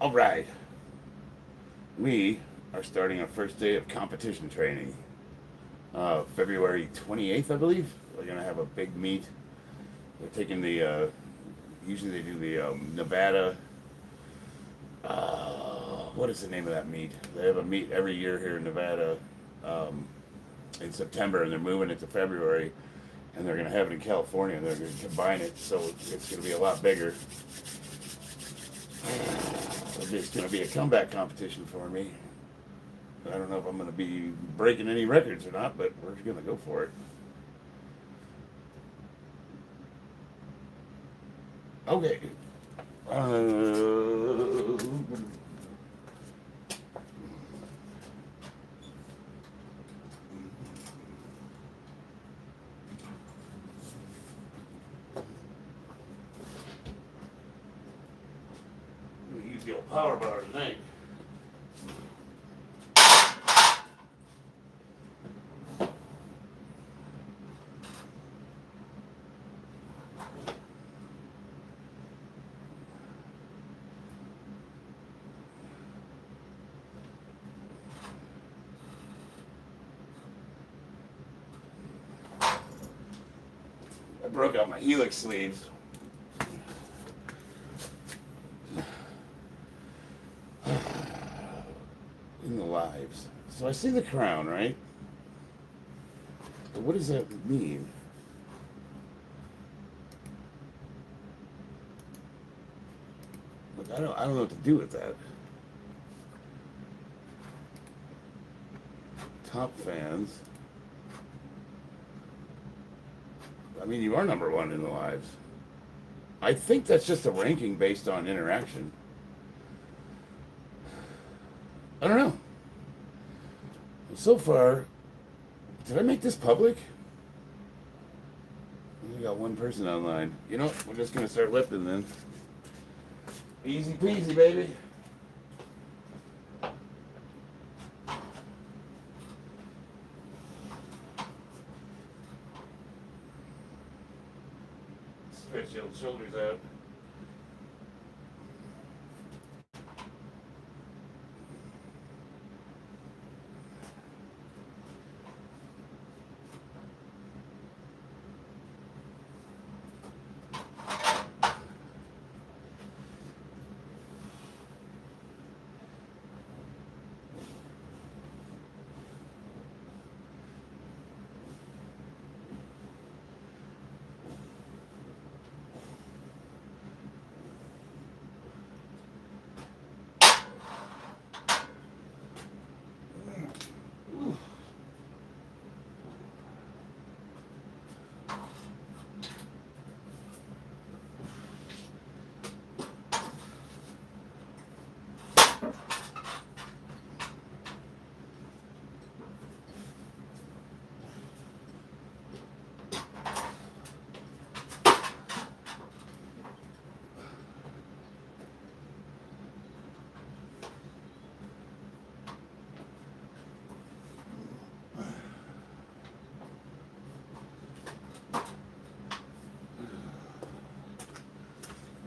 All right. We are starting our first day of competition training. February 28th, I believe. We're going to have a big meet. We're taking usually they do the Nevada, what is the name of that meet? They have a meet every year here in Nevada um, in September, and they're moving it to February, and they're going to have it in California, and they're going to combine it, so it's going to be a lot bigger. It's going to be a comeback competition for me. I don't know if I'm going to be breaking any records or not, but we're going to go for it. Okay. Use the old power bar tonight. I broke out my helix sleeves. In the lives. So I see the crown, right? But what does that mean? Look, I don't know what to do with that. Top fans. I mean, you are number one in the lives. I think that's just a ranking based on interaction. I don't know. So far, did I make this public? We got one person online. You know, we're just gonna start lifting then. Easy peasy, baby. Stretch your shoulders out.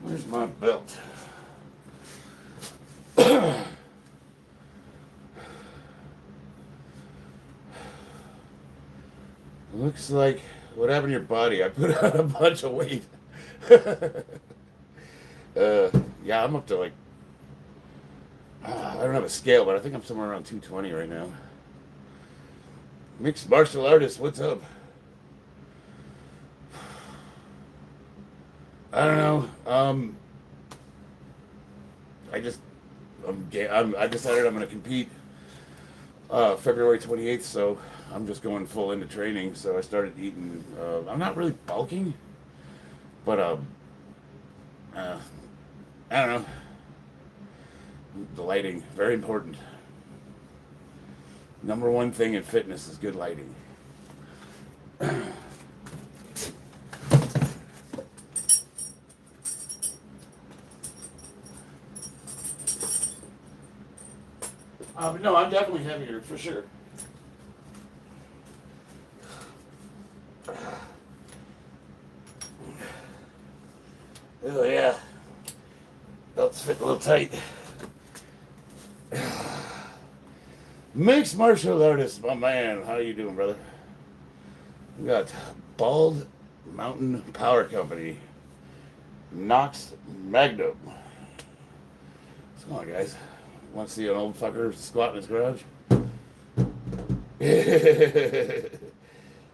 Where's my belt? Looks like what happened to your body? I put on a bunch of weight. Yeah, I'm up to like, I don't have a scale, but I think I'm somewhere around 220 right now. Mixed martial artist, what's up? I don't know. I just, I decided I'm going to compete February 28th, so I'm just going full into training. So I started eating. I'm not really bulking, but I don't know. The lighting, very important. Number one thing in fitness is good lighting. No, I'm definitely heavier for sure. Oh yeah, belts fit a little tight. Mixed martial artist, my man. How you doing, brother? We got Bald Mountain Power Company, Knox Magnum. What's going on, guys? Want to see an old fucker squat in his garage?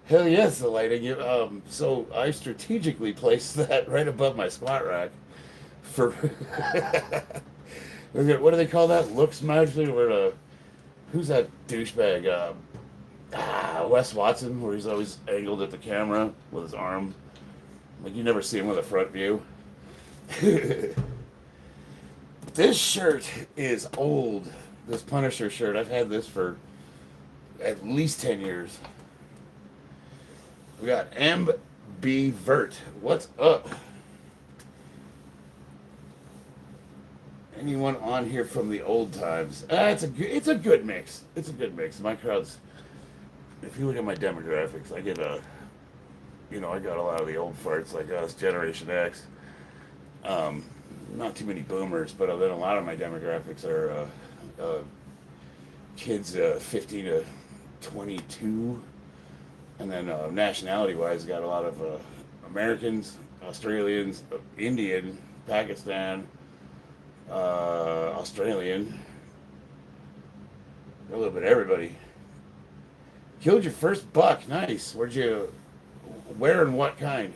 Hell yes, the lighting. So I strategically placed that right above my squat rack for what do they call that? Looks magic. Who's that douchebag? Wes Watson, where he's always angled at the camera with his arm. Like you never see him with a front view. This shirt is old. This Punisher shirt. I've had this for at least 10 years. We got MB Vert. What's up? Anyone on here from the old times? It's a good mix. It's a good mix. My crowd's. If you look at my demographics, I get I got a lot of the old farts like us, Generation X. Not too many boomers, but then a lot of my demographics are kids 15 to 22. And then nationality-wise, got a lot of Americans, Australians, Indian, Pakistan, Australian, a little bit of everybody. Killed your first buck. Nice. Where and what kind?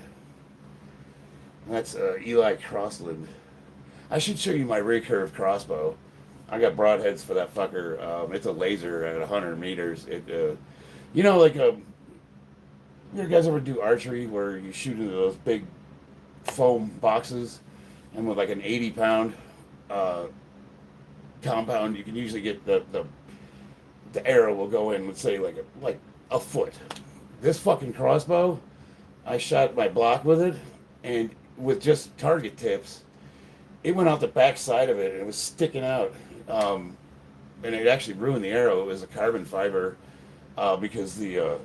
That's Eli Crossland. I should show you my recurve crossbow. I got broadheads for that fucker. It's a laser at 100 meters. You guys ever do archery where you shoot into those big foam boxes, and with like an 80-pound compound, you can usually get the arrow will go in, let's say like a foot. This fucking crossbow, I shot my block with it, and with just target tips, it went out the back side of it, and it was sticking out, and it actually ruined the arrow. It was a carbon fiber because the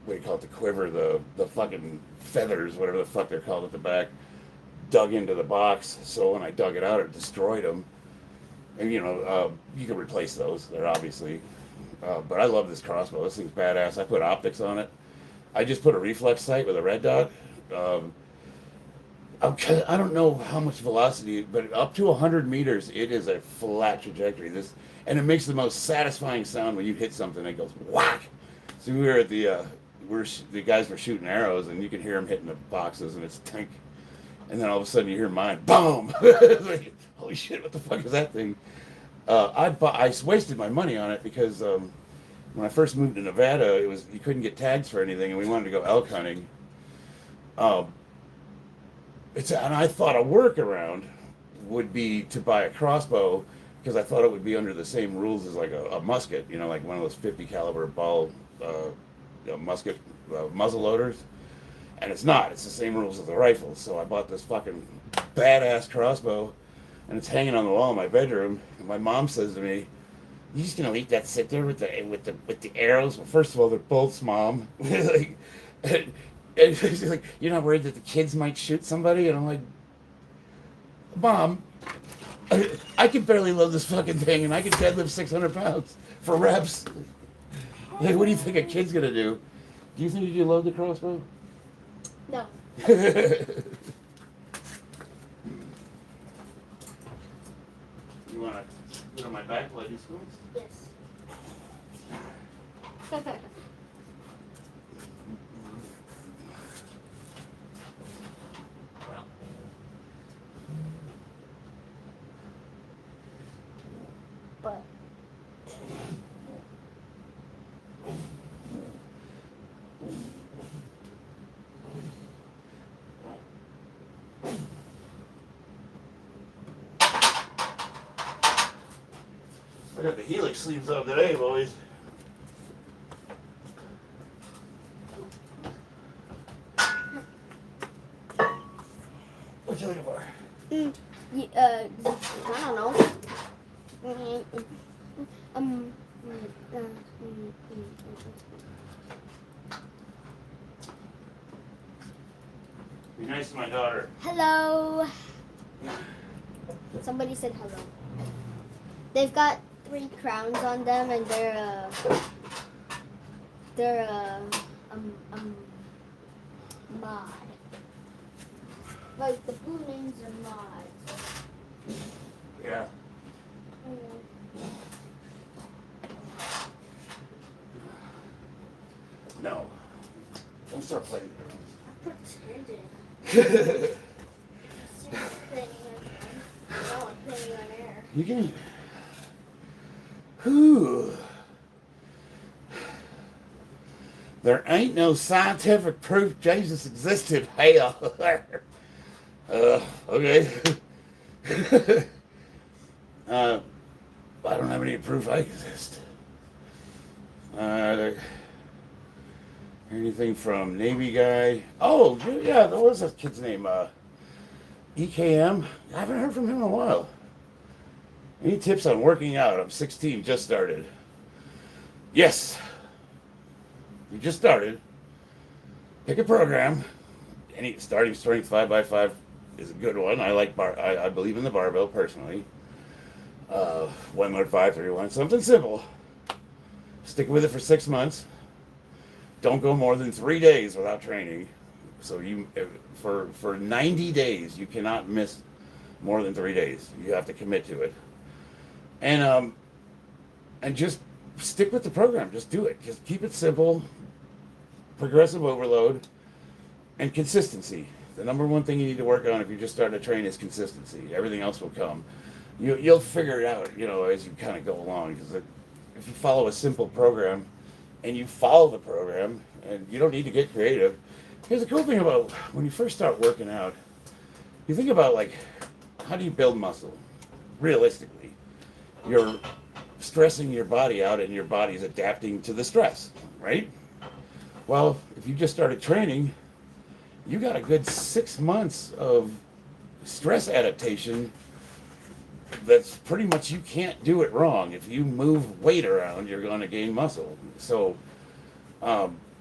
what do you call it, the quiver, the fucking feathers, whatever the fuck they're called at the back, dug into the box. So when I dug it out, it destroyed them. And you can replace those. They're obviously, but I love this crossbow. This thing's badass. I put optics on it. I just put a reflex sight with a red dot. I don't know how much velocity, but up to 100 meters, it is a flat trajectory. And it makes the most satisfying sound when you hit something. It goes whack. So we were at the guys were shooting arrows, and you can hear them hitting the boxes, and it's tank. And then all of a sudden you hear mine, boom! Like, holy shit, what the fuck is that thing? I wasted my money on it because when I first moved to Nevada, you couldn't get tags for anything, and we wanted to go elk hunting. And I thought a workaround would be to buy a crossbow because I thought it would be under the same rules as like a musket, like one of those 50 caliber ball musket muzzle loaders. And it's not. It's the same rules as the rifle. So I bought this fucking badass crossbow, and it's hanging on the wall in my bedroom. And my mom says to me, "You just gonna leave that sit there with the arrows?" Well, first of all, they're bolts, Mom. and she's like, "You're not worried that the kids might shoot somebody?" And I'm like, "Mom, I can barely load this fucking thing, and I can deadlift 600 pounds for reps. Like, what do you think a kid's gonna do? Do you think you can load the crossbow?" No. You want to put on my back while you spoons? Yes. But I got the Helix sleeves on today, boys. What you looking for? I don't know. Be nice to my daughter. Hello. Somebody said hello. They've got 3 crowns on them, and they're mod. Like the blue names are mods. Yeah. No. Don't start playing. I'm pretending. You can. Whew. There ain't no scientific proof Jesus existed. Hell. Okay. I don't have any proof I exist. Anything from Navy guy? Oh, yeah, what was that kid's name? EKM? I haven't heard from him in a while. Any tips on working out? I'm 16, just started. Yes. You just started. Pick a program. Any starting strength 5x5 is a good one. I believe in the barbell personally. 1 load 5, 31, something simple. Stick with it for 6 months. Don't go more than 3 days without training. So for 90 days, you cannot miss more than 3 days. You have to commit to it. And just stick with the program. Just do it. Just keep it simple. Progressive overload and consistency. The number one thing you need to work on if you just start to train is consistency. Everything else will come. You'll figure it out, as you kind of go along. Because if you follow a simple program and you follow the program, and you don't need to get creative. Here's the cool thing about when you first start working out. You think about how do you build muscle? Realistically, you're stressing your body out, and your body's adapting to the stress, right? Well, if you just started training, you got a good 6 months of stress adaptation. That's pretty much, you can't do it wrong. If you move weight around, you're going to gain muscle. So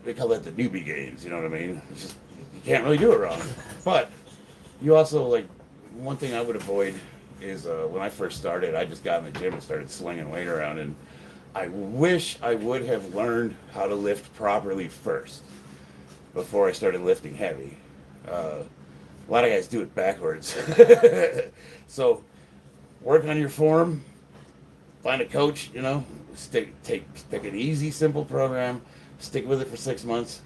they call that the newbie gains, you know what I mean? It's just, you can't really do it wrong. But you also, one thing I would avoid is when I first started, I just got in the gym and started slinging weight around, and I wish I would have learned how to lift properly first before I started lifting heavy. A lot of guys do it backwards. So work on your form, find a coach, pick an easy, simple program, stick with it for 6 months,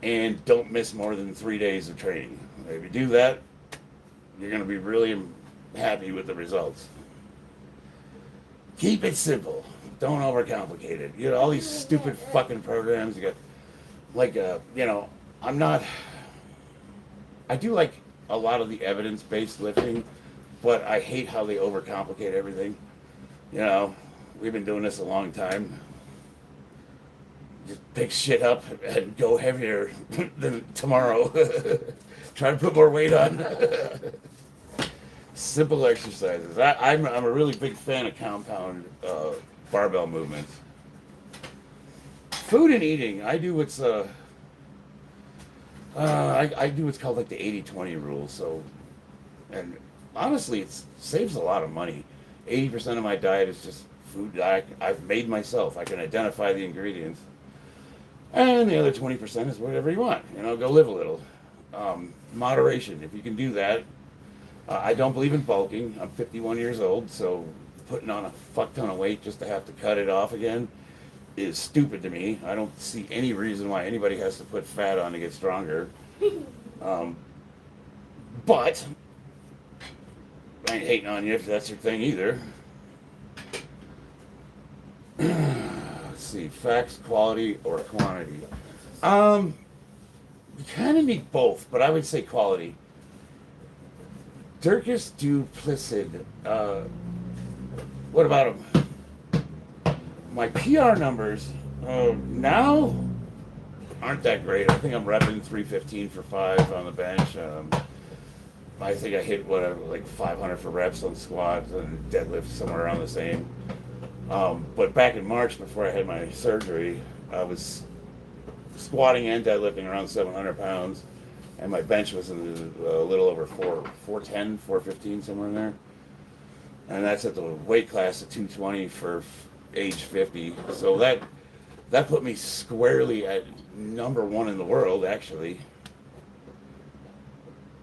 and don't miss more than 3 days of training. If you do that, you're going to be really happy with the results. Keep it simple. Don't overcomplicate it. All these stupid fucking programs. You got, I do like a lot of the evidence-based lifting, but I hate how they overcomplicate everything. We've been doing this a long time. Just pick shit up and go heavier than tomorrow. Try to put more weight on. Simple exercises. I'm a really big fan of compound barbell movements. Food and eating. I do what's I do what's called the 80-20 rule. So, and honestly, it saves a lot of money. 80% of my diet is just food that I've made myself. I can identify the ingredients. And the other 20% is whatever you want. Go live a little. Moderation, if you can do that. I don't believe in bulking. I'm 51 years old, so putting on a fuck ton of weight just to have to cut it off again is stupid to me. I don't see any reason why anybody has to put fat on to get stronger. But I ain't hating on you if that's your thing either. Let's see, facts, quality, or quantity. You kind of need both, but I would say quality. Dirkus Duplessis. What about him? My PR numbers now aren't that great. I think I'm repping 315 for 5 on the bench. I think I hit 500 for reps on squats and deadlift somewhere around the same. But back in March, before I had my surgery, I was squatting and deadlifting around 700 pounds, and my bench was a little over 410, 415, somewhere in there. and that's at the weight class of 220 for age 50. So that put me squarely at number one in the world, actually.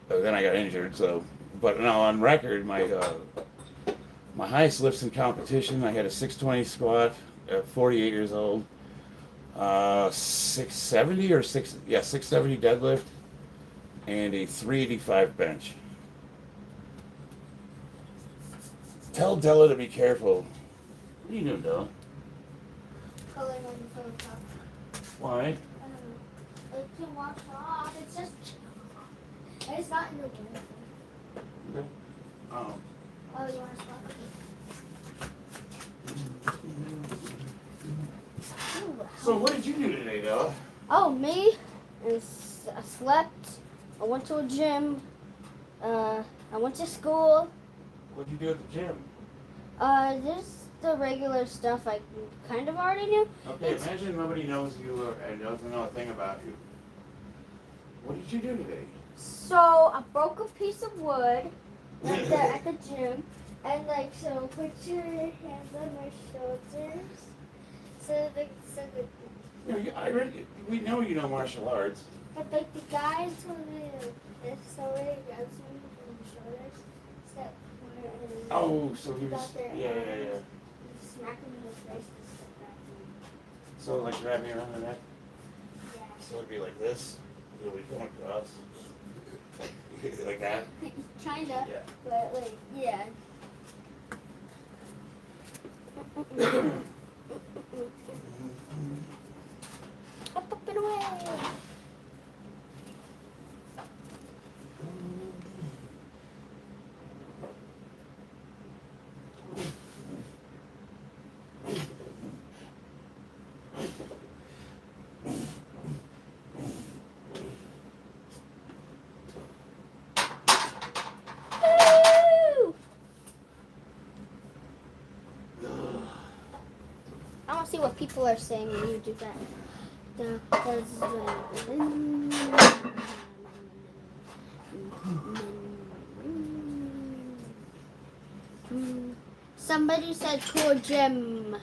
But then I got injured, so. But now on record, my highest lifts in competition, I had a 620 squat at 48 years old, 670 or 670 deadlift, and a 385 bench. Tell Della to be careful. What are you doing, Della? Coloring on the phone top. Why? I don't know. It can wash off. It's just. It's not in the window. Okay. Oh, you want to swap it? Ooh, So what did you do today, Della? Oh, me? I slept. I went to a gym. I went to school. What did you do at the gym? Just the regular stuff I kind of already knew. Okay, imagine nobody knows you and doesn't know a thing about you. What did you do today? So I broke a piece of wood at the gym, and so put your hands on my shoulders. We know you know martial arts. But the guys told me if somebody grabs me from the shoulders, step Oh, so he was. got their Yeah. smack him in the face and step back. So like grab me around the neck. Yeah. So it'd be like this. It'll be going across. Like that. Kinda. Yeah. But yeah. Up and away. Woo! I want to see what people are saying when you do that. Somebody said cool gym.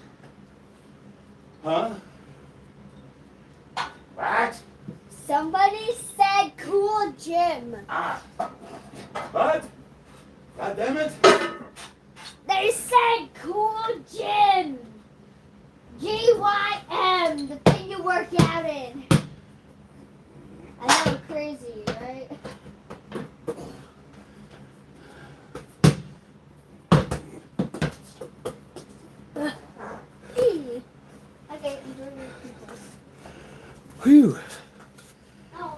Huh? What? Somebody said cool gym. Ah. What? God damn it. They said cool gym. GYM, the thing you work out in. I know, crazy, right? Okay, enjoy your pizza. Whew. Oh,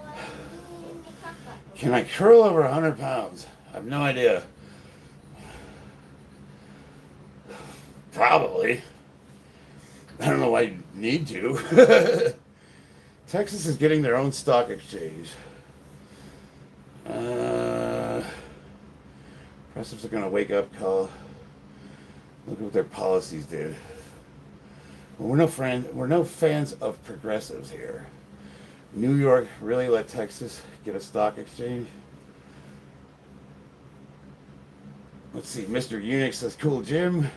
Can I curl over 100 pounds? I have no idea. Probably. I don't know why you need to. Texas is getting their own stock exchange. Progressives are going to wake up call. Look at what their policies did. Well, we're no fans of progressives here. New York really let Texas get a stock exchange. Let's see. Mr. Unix says cool gym.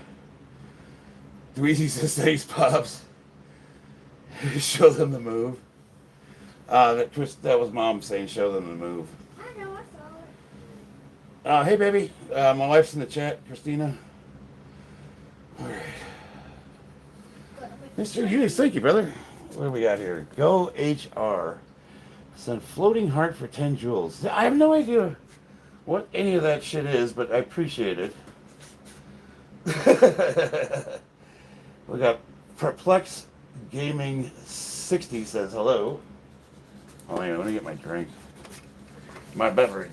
Dweezy says thanks, Pops. Show them the move. That was Mom saying show them the move. I know, I saw it. Hey, baby. My wife's in the chat, Christina. All right. Mr. Unix, thank you, brother. What do we got here? Go HR. Send floating heart for 10 joules. I have no idea what any of that shit is, but I appreciate it. We got Perplex Gaming 60 says hello. Oh, hang on, let me get my drink. My beverage.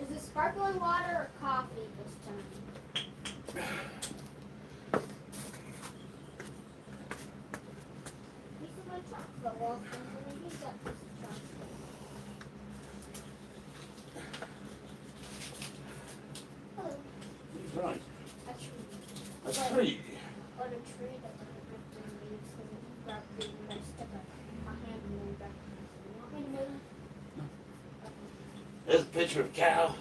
Is it sparkling water or coffee this time? This is my chocolate waffle. He's got this chocolate. Oh, Right. a tree. A tree. On a tree that doesn't have to leaves because it's got green and I stuck my hand in there. You want me to move? There's a picture of a cow.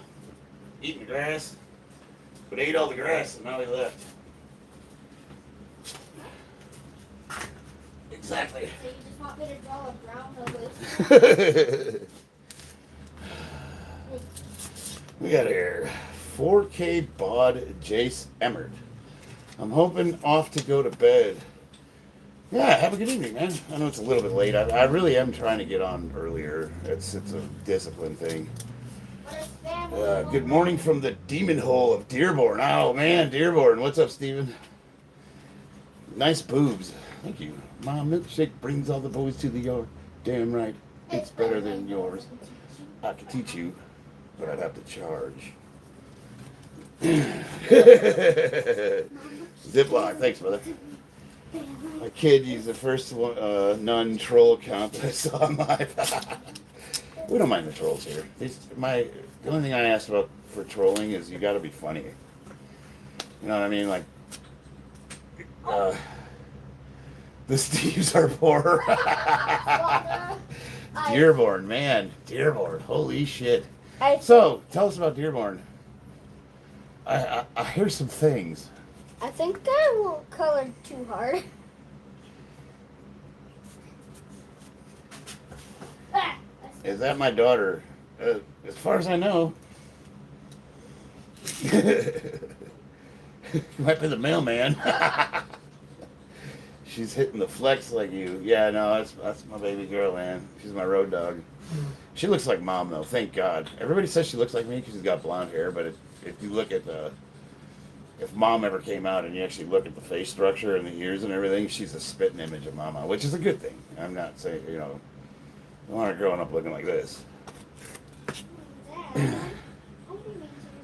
eating the grass, but ate all the grass and now he left. Exactly. So you just want me to draw a brown nose? We got here 4K bod Jace Emmert. I'm hoping off to go to bed. Yeah, have a good evening, man. I know it's a little bit late. I really am trying to get on earlier. It's a discipline thing. Good morning from the demon hole of Dearborn. Oh, man, Dearborn. What's up, Steven? Nice boobs. Thank you. My milkshake brings all the boys to the yard. Damn right. It's better than yours. I could teach you, but I'd have to charge. Ziploc. Thanks, brother. My kid used the first one, nun troll account that I saw in live. We don't mind the trolls here. The only thing I asked about for trolling is you got to be funny. You know what I mean? Like, the Steves are poor. Dearborn, man. Dearborn. Holy shit. So, tell us about Dearborn. I hear some things. I think I won't color too hard. Is that my daughter? As far as I know. Might be the mailman. She's hitting the flex like you. Yeah, no, that's my baby girl, man. She's my road dog. She looks like mom, though. Thank God. Everybody says she looks like me because she's got blonde hair, but if you look at if mom ever came out and you actually look at the face structure and the ears and everything, she's a spitting image of mama, which is a good thing. I'm not saying, I don't want her growing up looking like this.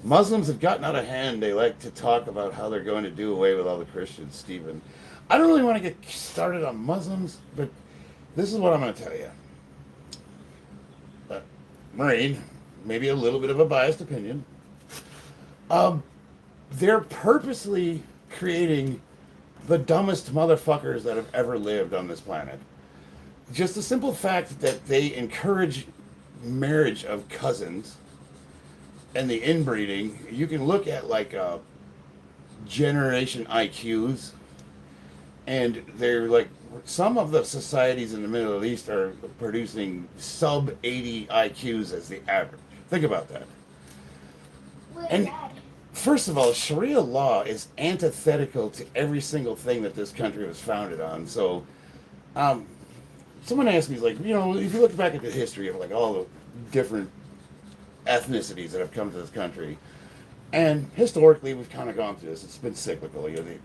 Muslims have gotten out of hand. They like to talk about how they're going to do away with all the Christians, Stephen. I don't really want to get started on Muslims, but this is what I'm going to tell you. Marine, maybe a little bit of a biased opinion. They're purposely creating the dumbest motherfuckers that have ever lived on this planet. Just the simple fact that they encourage marriage of cousins and the inbreeding. You can look at like generation IQs, and they're like, some of the societies in the Middle East are producing sub 80 IQs as the average. Think about that. And first of all, Sharia law is antithetical to every single thing that this country was founded on. So, someone asked me, like, if you look back at the history of like all the different ethnicities that have come to this country, and historically we've kind of gone through this. It's been cyclical. The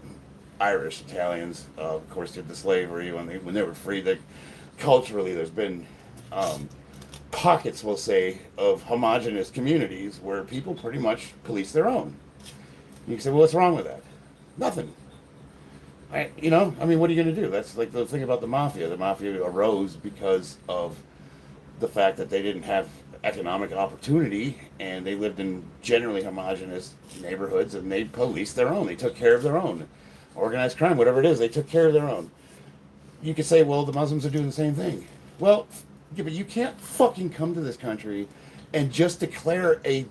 Irish, Italians, of course, did the slavery when they were free. Culturally, there's been pockets, we'll say, of homogenous communities where people pretty much police their own. You can say, well, what's wrong with that? Nothing. What are you going to do? That's like the thing about the mafia. The mafia arose because of the fact that they didn't have economic opportunity, and they lived in generally homogenous neighborhoods, and they policed their own. They took care of their own. Organized crime, whatever it is, they took care of their own. You could say, well, the Muslims are doing the same thing. Well, yeah, but you can't fucking come to this country and just declare a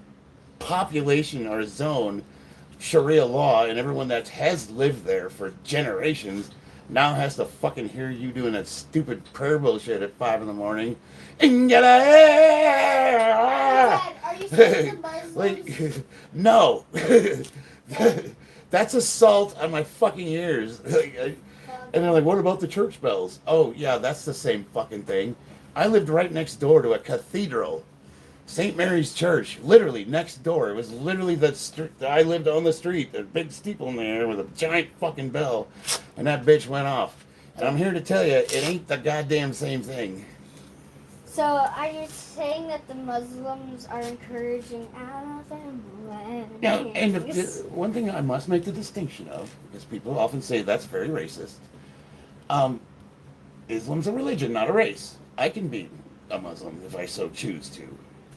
population or a zone Sharia law, and everyone that has lived there for generations now has to fucking hear you doing that stupid prayer bullshit at 5 in the morning. Dad, are you saying the Muslims? Like, no. That's assault on my fucking ears. And they're like, what about the church bells? Oh, yeah, that's the same fucking thing. I lived right next door to a cathedral. St. Mary's Church, literally next door. It was literally I lived on the street, a big steeple in there with a giant fucking bell, and that bitch went off. And I'm here to tell you, it ain't the goddamn same thing. So are you saying that the Muslims are encouraging Alabama? Yeah, and one thing I must make the distinction of, because people often say that's very racist. Islam's a religion, not a race. I can be a Muslim if I so choose to.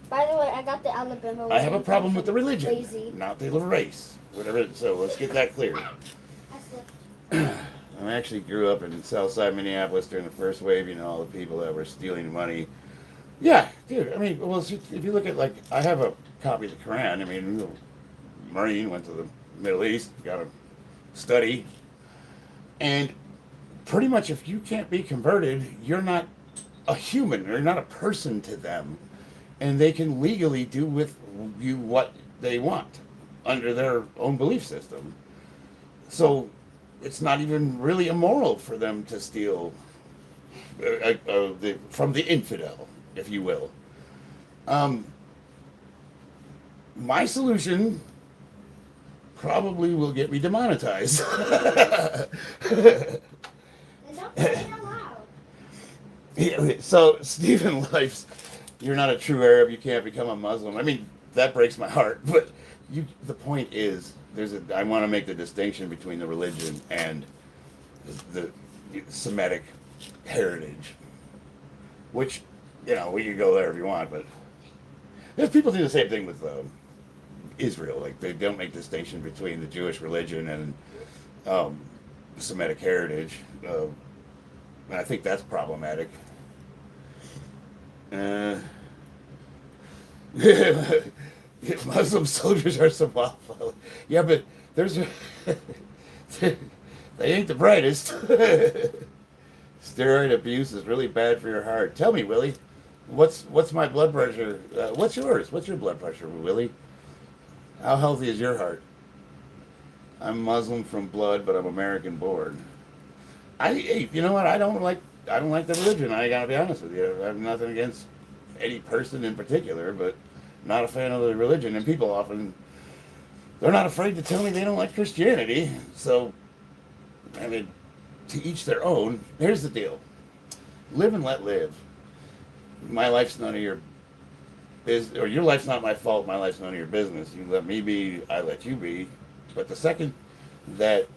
By the way, I got the Alabama one. I have a problem with the religion, Lazy. not the race. Whatever. So let's get that clear. I actually grew up in Southside Minneapolis during the first wave. All the people that were stealing money. Yeah, dude. I mean, well, if you look at, like, I have a copy the Quran. I mean, Marine, went to the Middle East, got a study, and pretty much if you can't be converted, you're not a human, you're not a person to them, and they can legally do with you what they want under their own belief system. So it's not even really immoral for them to steal from the infidel, if you will. Um, my solution probably will get me demonetized. And don't say it out loud. Yeah, so Stephen Life's, you're not a true Arab, you can't become a Muslim. I mean, that breaks my heart, but the point is, I want to make the distinction between the religion and the Semitic heritage, which, we could go there if you want, but there's people do the same thing with Israel. Like, they don't make distinction between the Jewish religion and Semitic heritage. And I think that's problematic. Muslim soldiers are some wildflower. Yeah, but they ain't the brightest. Steroid abuse is really bad for your heart. Tell me, Willie, what's my blood pressure? What's yours? What's your blood pressure, Willie? How healthy is your heart? I'm Muslim from blood, but I'm American born. Hey, you know what? I don't like the religion. I gotta be honest with you. I have nothing against any person in particular, but not a fan of the religion. And people often, they're not afraid to tell me they don't like Christianity. So, I mean, to each their own. Here's the deal: live and let live. My life's none of your business, or your life's not my fault. My life's none of your business. You let me be, I let you be. But the second that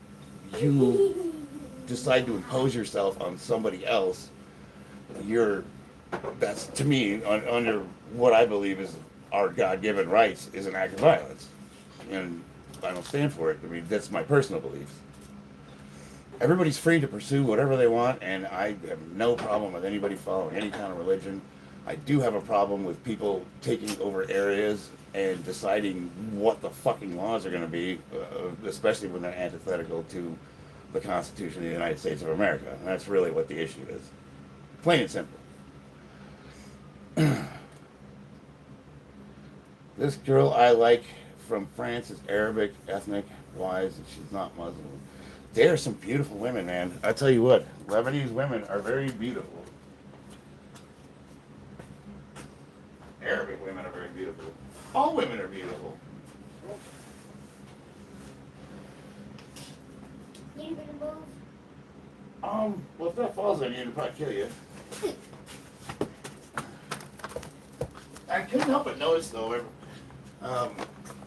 you decide to impose yourself on somebody else, that's, to me, under what I believe is our God-given rights, is an act of violence. And I don't stand for it. I mean, that's my personal beliefs. Everybody's free to pursue whatever they want, and I have no problem with anybody following any kind of religion. I do have a problem with people taking over areas and deciding what the fucking laws are going to be, especially when they're antithetical to the Constitution of the United States of America. And that's really what the issue is. Plain and simple. This girl I like from France is Arabic, ethnic wise, and she's not Muslim. There are some beautiful women, man. I tell you what, Lebanese women are very beautiful. Arabic women are very beautiful. All women are beautiful. You gonna move? Well, if that falls on you, it'll probably kill you. I couldn't help but notice, though,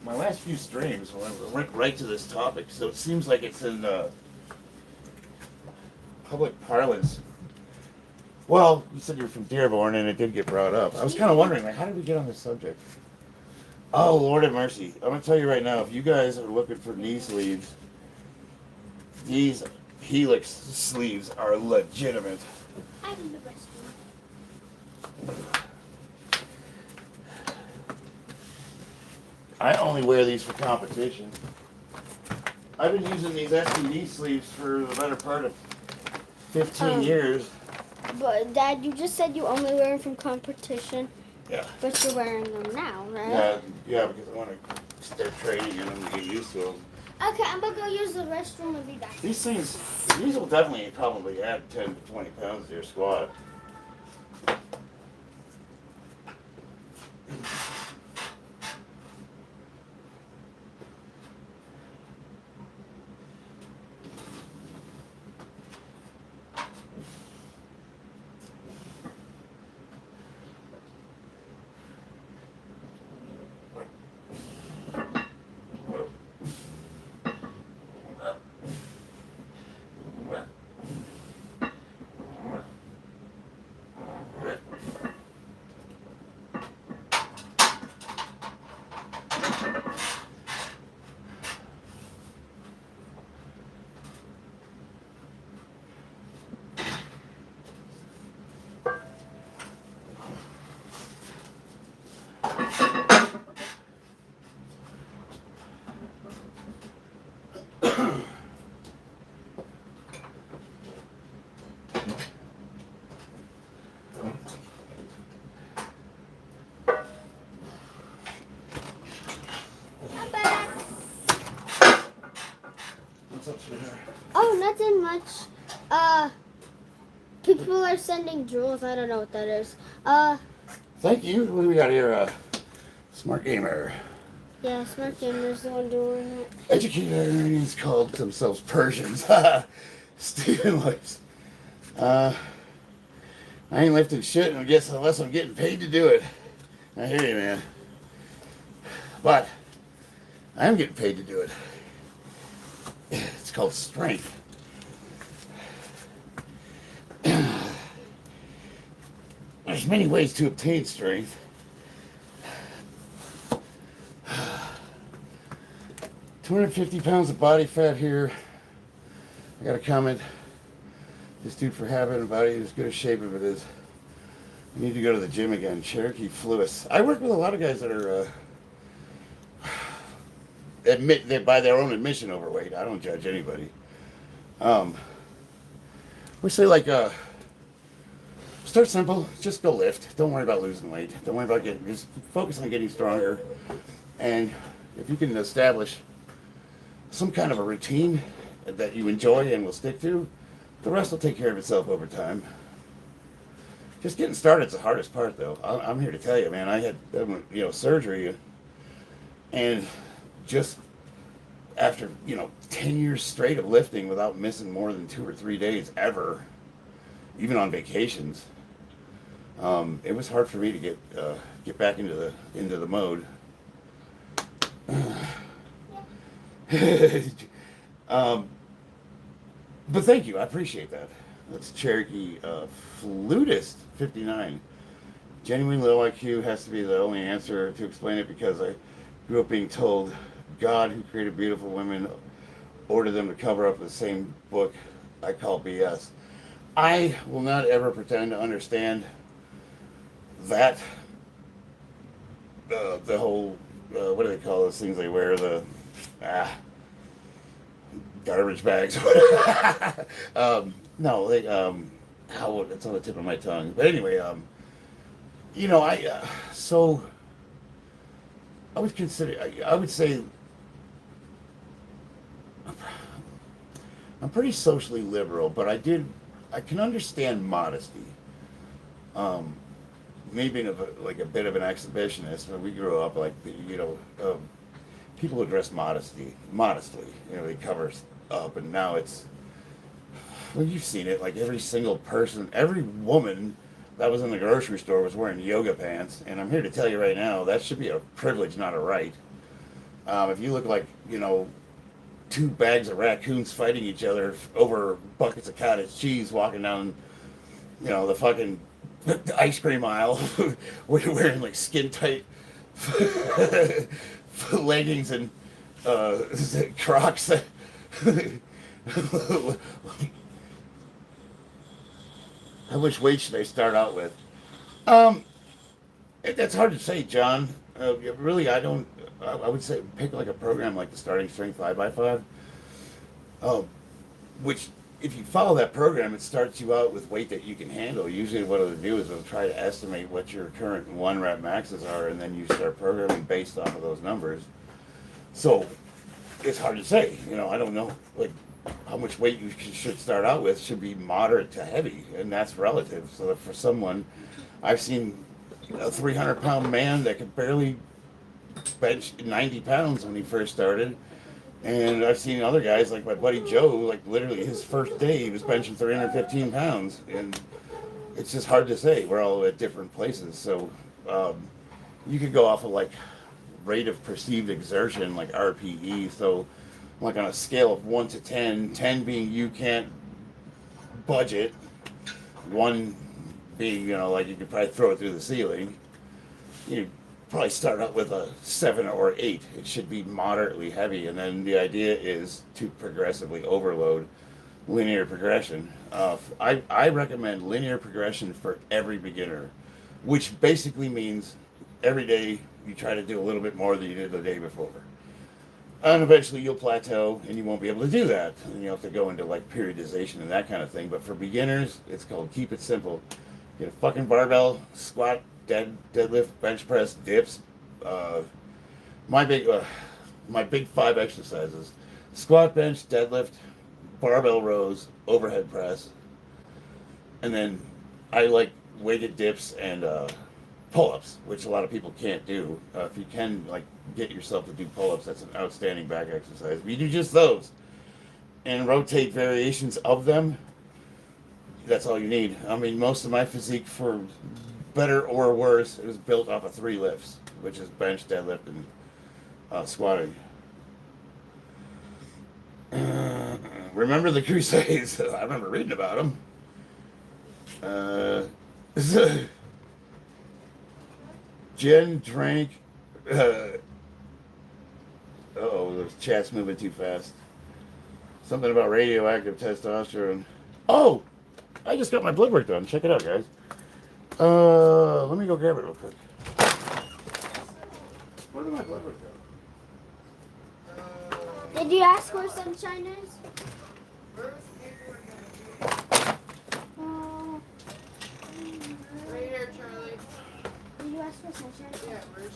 my last few streams went right to this topic, so it seems like it's in public parlance. Well, you said you're from Dearborn, and it did get brought up. I was kind of wondering, like, how did we get on this subject? Oh, Lord have mercy. I'm going to tell you right now, if you guys are looking for knee sleeves, these Helix sleeves are legitimate. I'm in the restroom. I only wear these for competition. I've been using these STD sleeves for the better part of 15 years. But Dad, you just said you only wear them from competition. Yeah. But you're wearing them now, right? Yeah, because I want to start training in them to get used to them. Okay, I'm gonna go use the restroom and be back. These will definitely probably add 10 to 20 pounds to your squat. What's up, sweetheart? Oh, nothing much. People are sending jewels. I don't know what that is. Thank you. What do we got here? Smart gamer. Yeah, Smart Gamer's the one doing it. Educated Iranians called themselves Persians. Stephen likes. I ain't lifting shit, I guess, unless I'm getting paid to do it. I hear you, man. But I am getting paid to do it. It's called strength. There's many ways to obtain strength. 250 pounds of body fat here. I got a comment. This dude for having a body in as good a shape as it is. I need to go to the gym again. Cherokee Fluis. I work with a lot of guys that are admit that by their own admission overweight. I don't judge anybody. We say like start simple. Just go lift. Don't worry about losing weight. Don't worry about getting. Just focus on getting stronger. And if you can establish some kind of a routine that you enjoy and will stick to, the rest will take care of itself over time. Just getting started is the hardest part, though. I'm here to tell you, man. I had surgery, and just after 10 years straight of lifting without missing more than 2 or 3 days ever, even on vacations, it was hard for me to get back into the mode. But thank you, I appreciate that. That's Cherokee Flutist 59. Genuine low IQ has to be the only answer to explain it, because I grew up being told God, who created beautiful women, ordered them to cover up the same book I call BS. I will not ever pretend to understand that. The whole, what do they call those things they wear? The garbage bags. No, they, it's on the tip of my tongue. But anyway, so I would consider, I would say, I'm pretty socially liberal, but I can understand modesty. Me being a bit of an exhibitionist, when we grew up, people who dress modestly, they cover up, and now it's, well, you've seen it, like every single person, every woman that was in the grocery store was wearing yoga pants, and I'm here to tell you right now, that should be a privilege, not a right. If you look like, 2 bags of raccoons fighting each other over buckets of cottage cheese walking down, the fucking ice cream aisle, wearing like skin tight leggings and Crocs. How much weight should I start out with? That's hard to say, John. Really, I would say pick like a program like the Starting Strength 5x5, which, if you follow that program, it starts you out with weight that you can handle. Usually what it'll do is it'll try to estimate what your current 1 rep maxes are, and then you start programming based off of those numbers. So it's hard to say. I don't know how much weight you should start out with. Should be moderate to heavy, and that's relative. So that for someone, I've seen a 300-pound man that could barely bench 90 pounds when he first started. And I've seen other guys, like my buddy Joe, like literally his first day he was benching 315 pounds. And it's just hard to say. We're all at different places. So you could go off of like rate of perceived exertion, like RPE. So like on a scale of 1 to 10, 10 being you can't budget, 1 being, like you could probably throw it through the ceiling. You probably start out with a 7 or 8. It should be moderately heavy, and then the idea is to progressively overload linear progression. I recommend linear progression for every beginner, which basically means every day you try to do a little bit more than you did the day before. And eventually you'll plateau and you won't be able to do that. And you have to go into like periodization and that kind of thing. But for beginners, it's called keep it simple. Get a fucking barbell, squat, deadlift, bench press, dips. My big 5 exercises. squat, bench, deadlift, barbell rows, overhead press, and then I like weighted dips and pull-ups, which a lot of people can't do. If you can like get yourself to do pull-ups, that's an outstanding back exercise. If you do just those and rotate variations of them, that's all you need. I mean, most of my physique, for better or worse, is built off of 3 lifts, which is bench, deadlift, and squatting. Remember the Crusades? I remember reading about them. Jen drank. The chat's moving too fast. Something about radioactive testosterone. Oh, I just got my blood work done. Check it out, guys. Let me go grab it real quick. Where did my blood work go? Did you ask where sunshine is? Right here, Charlie. Did you ask for sunshine? Yeah, where's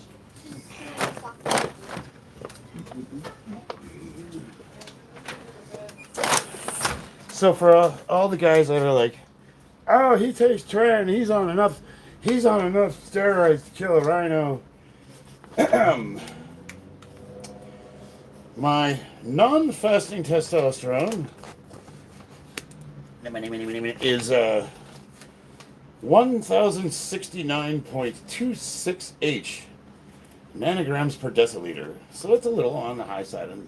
So for all the guys that are like, oh, he takes Tren, he's on enough steroids to kill a rhino. My non-fasting testosterone is 1069.26 nanograms per deciliter. So it's a little on the high side of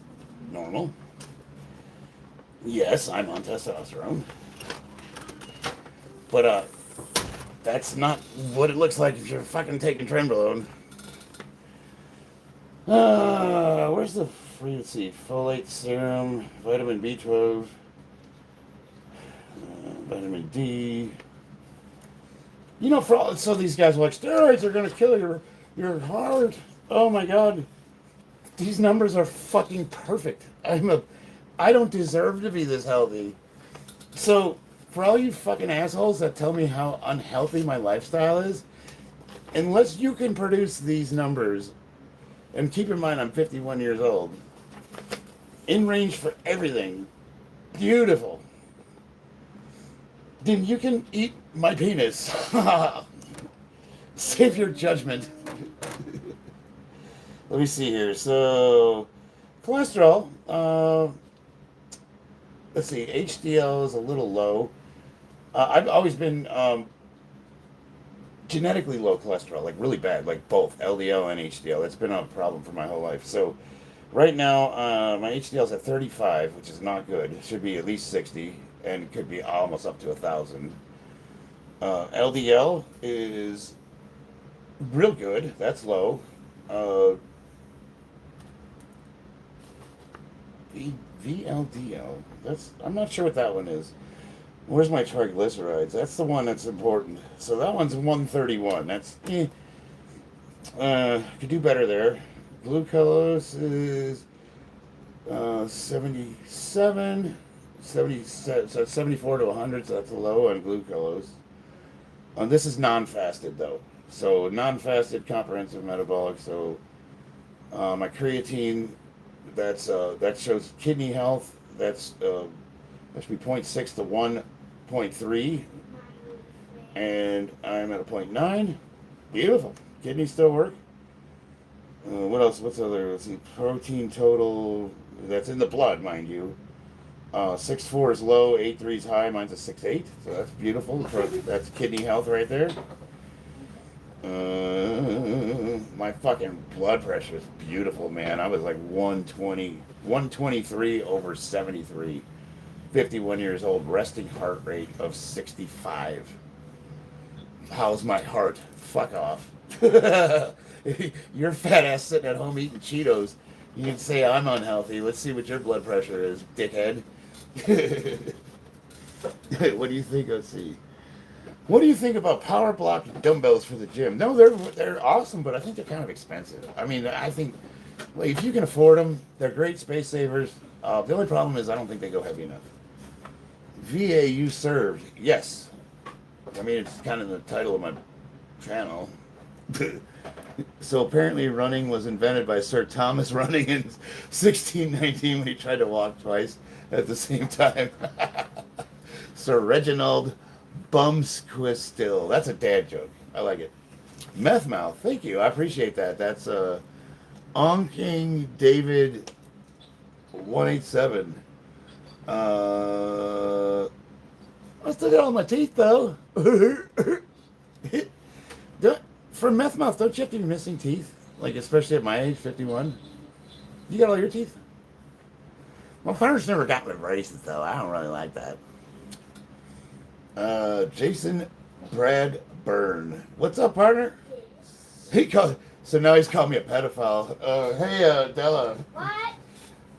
normal. Yes, I'm on testosterone. But that's not what it looks like if you're fucking taking trenbolone. Where's the free? Let's see, folate serum, vitamin B12, vitamin D. You know, so these guys are like, steroids are gonna kill your heart. Oh my god, these numbers are fucking perfect. I don't deserve to be this healthy. So for all you fucking assholes that tell me how unhealthy my lifestyle is, unless you can produce these numbers, and keep in mind I'm 51 years old, in range for everything, beautiful, then you can eat my penis. Save your judgment. Let me see here. So, cholesterol, let's see, HDL is a little low. I've always been genetically low cholesterol, like really bad, like both LDL and HDL. That's been a problem for my whole life. So right now, my HDL is at 35, which is not good. It should be at least 60, and could be almost up to 1,000. LDL is real good. That's low. VLDL. I'm not sure what that one is. Where's my triglycerides? That's the one that's important. So that one's 131. That's could do better there. Glucose is 77, so it's 74 to 100, so that's low on glucose. This is non-fasted though. So non-fasted comprehensive metabolic. So my creatine, that shows kidney health. That should be 0.6 to 1.3, and I'm at a 0.9. Beautiful. Kidneys still work. What else? What's other? Let's see. Protein total. That's in the blood, mind you. 6.4 is low. 8.3 is high. Mine's a 6.8. So that's beautiful. That's kidney health right there. My fucking blood pressure is beautiful, man. I was like 123 over 73. 51 years old, resting heart rate of 65. How's my heart? Fuck off. Your fat ass sitting at home eating Cheetos. You can say I'm unhealthy. Let's see what your blood pressure is, dickhead. What do you think? Let's see. What do you think about power block dumbbells for the gym? No, they're awesome, but I think they're kind of expensive. I mean, I think if you can afford them, they're great space savers. The only problem is I don't think they go heavy enough. VA, you served. Yes. I mean, it's kind of the title of my channel. So apparently running was invented by Sir Thomas Running in 1619 when he tried to walk twice at the same time. Sir Reginald Bumsquistil. That's a dad joke. I like it. Meth Mouth. Thank you. I appreciate that. That's Onking David 187. I still got all my teeth though. For meth mouth, don't you have to be missing teeth? Like, especially at my age, 51? You got all your teeth? My parents never got me braces, though. I don't really like that. Jason Brad Byrne. What's up, partner? So now he's called me a pedophile. Hey, Della. What?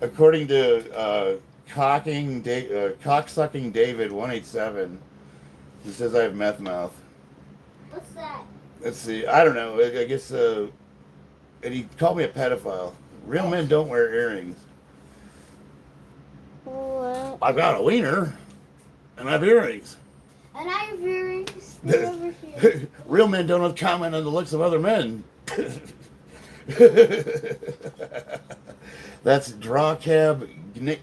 According to cocksucking David 187, he says I have meth mouth. What's that? Let's see. I don't know. I guess. And he called me a pedophile. Real men don't wear earrings. What? I've got a wiener, and I have earrings. And I have earrings. They're over here. Real men don't comment on the looks of other men. That's Drawcab Gnick.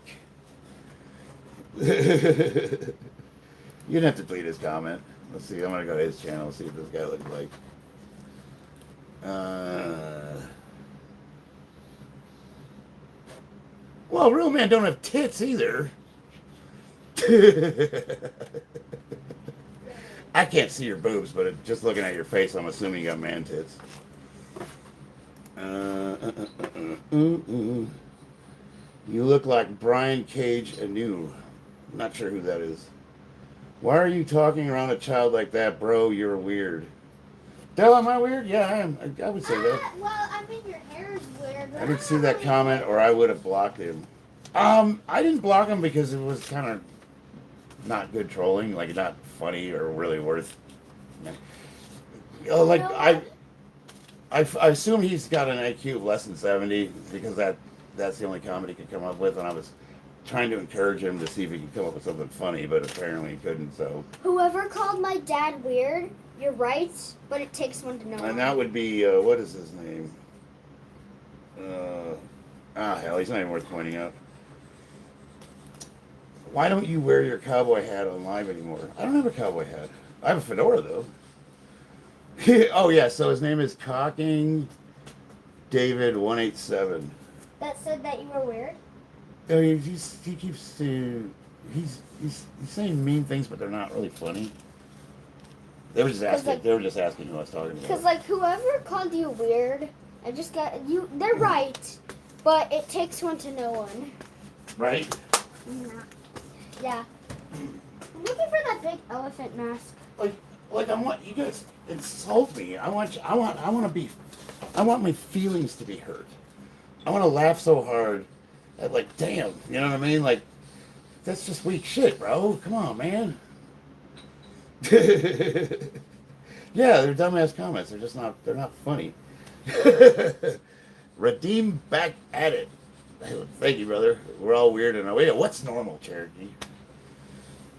You'd have to delete his comment. Let's see. I'm gonna go to his channel, see what this guy looks like. Well, real men don't have tits either. I can't see your boobs, but just looking at your face, I'm assuming you got man tits. You look like Brian Cage anew. Not sure who that is. Why are you talking around a child like that, bro? You're weird. Dell, am I weird? Yeah, I am. I would say that. Well, I mean, your hair is weird. I didn't see that comment, or I would have blocked him. I didn't block him because it was kind of not good trolling, like not funny or really worth. Like I assume he's got an IQ of less than 70 because that's the only comment he could come up with, and I was trying to encourage him to see if he could come up with something funny, but apparently he couldn't. So whoever called my dad weird, you're right, but it takes one to know. And that would be what is his name? Hell, he's not even worth pointing out. Why don't you wear your cowboy hat on live anymore? I don't have a cowboy hat. I have a fedora though. Oh yeah, so his name is Cocking David 187. That said that you were weird? Oh, he keeps he's saying mean things, but they're not really funny. They were just asking. They were just asking who I was talking about. Because like whoever called you weird, I just got you. They're right, but it takes one to know one. Right. Yeah. I'm looking for that big elephant mask. Like I want you guys insult me. I want my feelings to be hurt. I want to laugh so hard at like, damn, you know what I mean? Like, that's just weak shit, bro. Come on, man. Yeah, they're dumbass comments. They're not funny. Redeem back at it. Thank you, brother. We're all weird and wait, what's normal, Cherokee?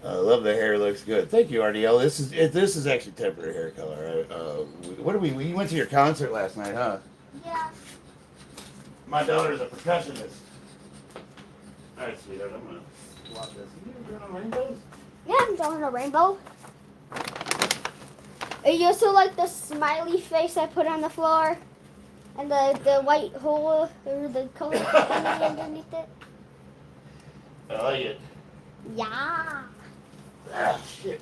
Love the hair, looks good. Thank you, RDL. This is actually temporary hair color. You went to your concert last night, huh? Yeah. My daughter's a percussionist. All right, sweetheart, I'm gonna watch this. You ever drawing rainbows? Yeah, I'm drawing a rainbow. You also like the smiley face I put on the floor? And the white hole, or the color underneath it? I like it. Yeah. Ah, shit.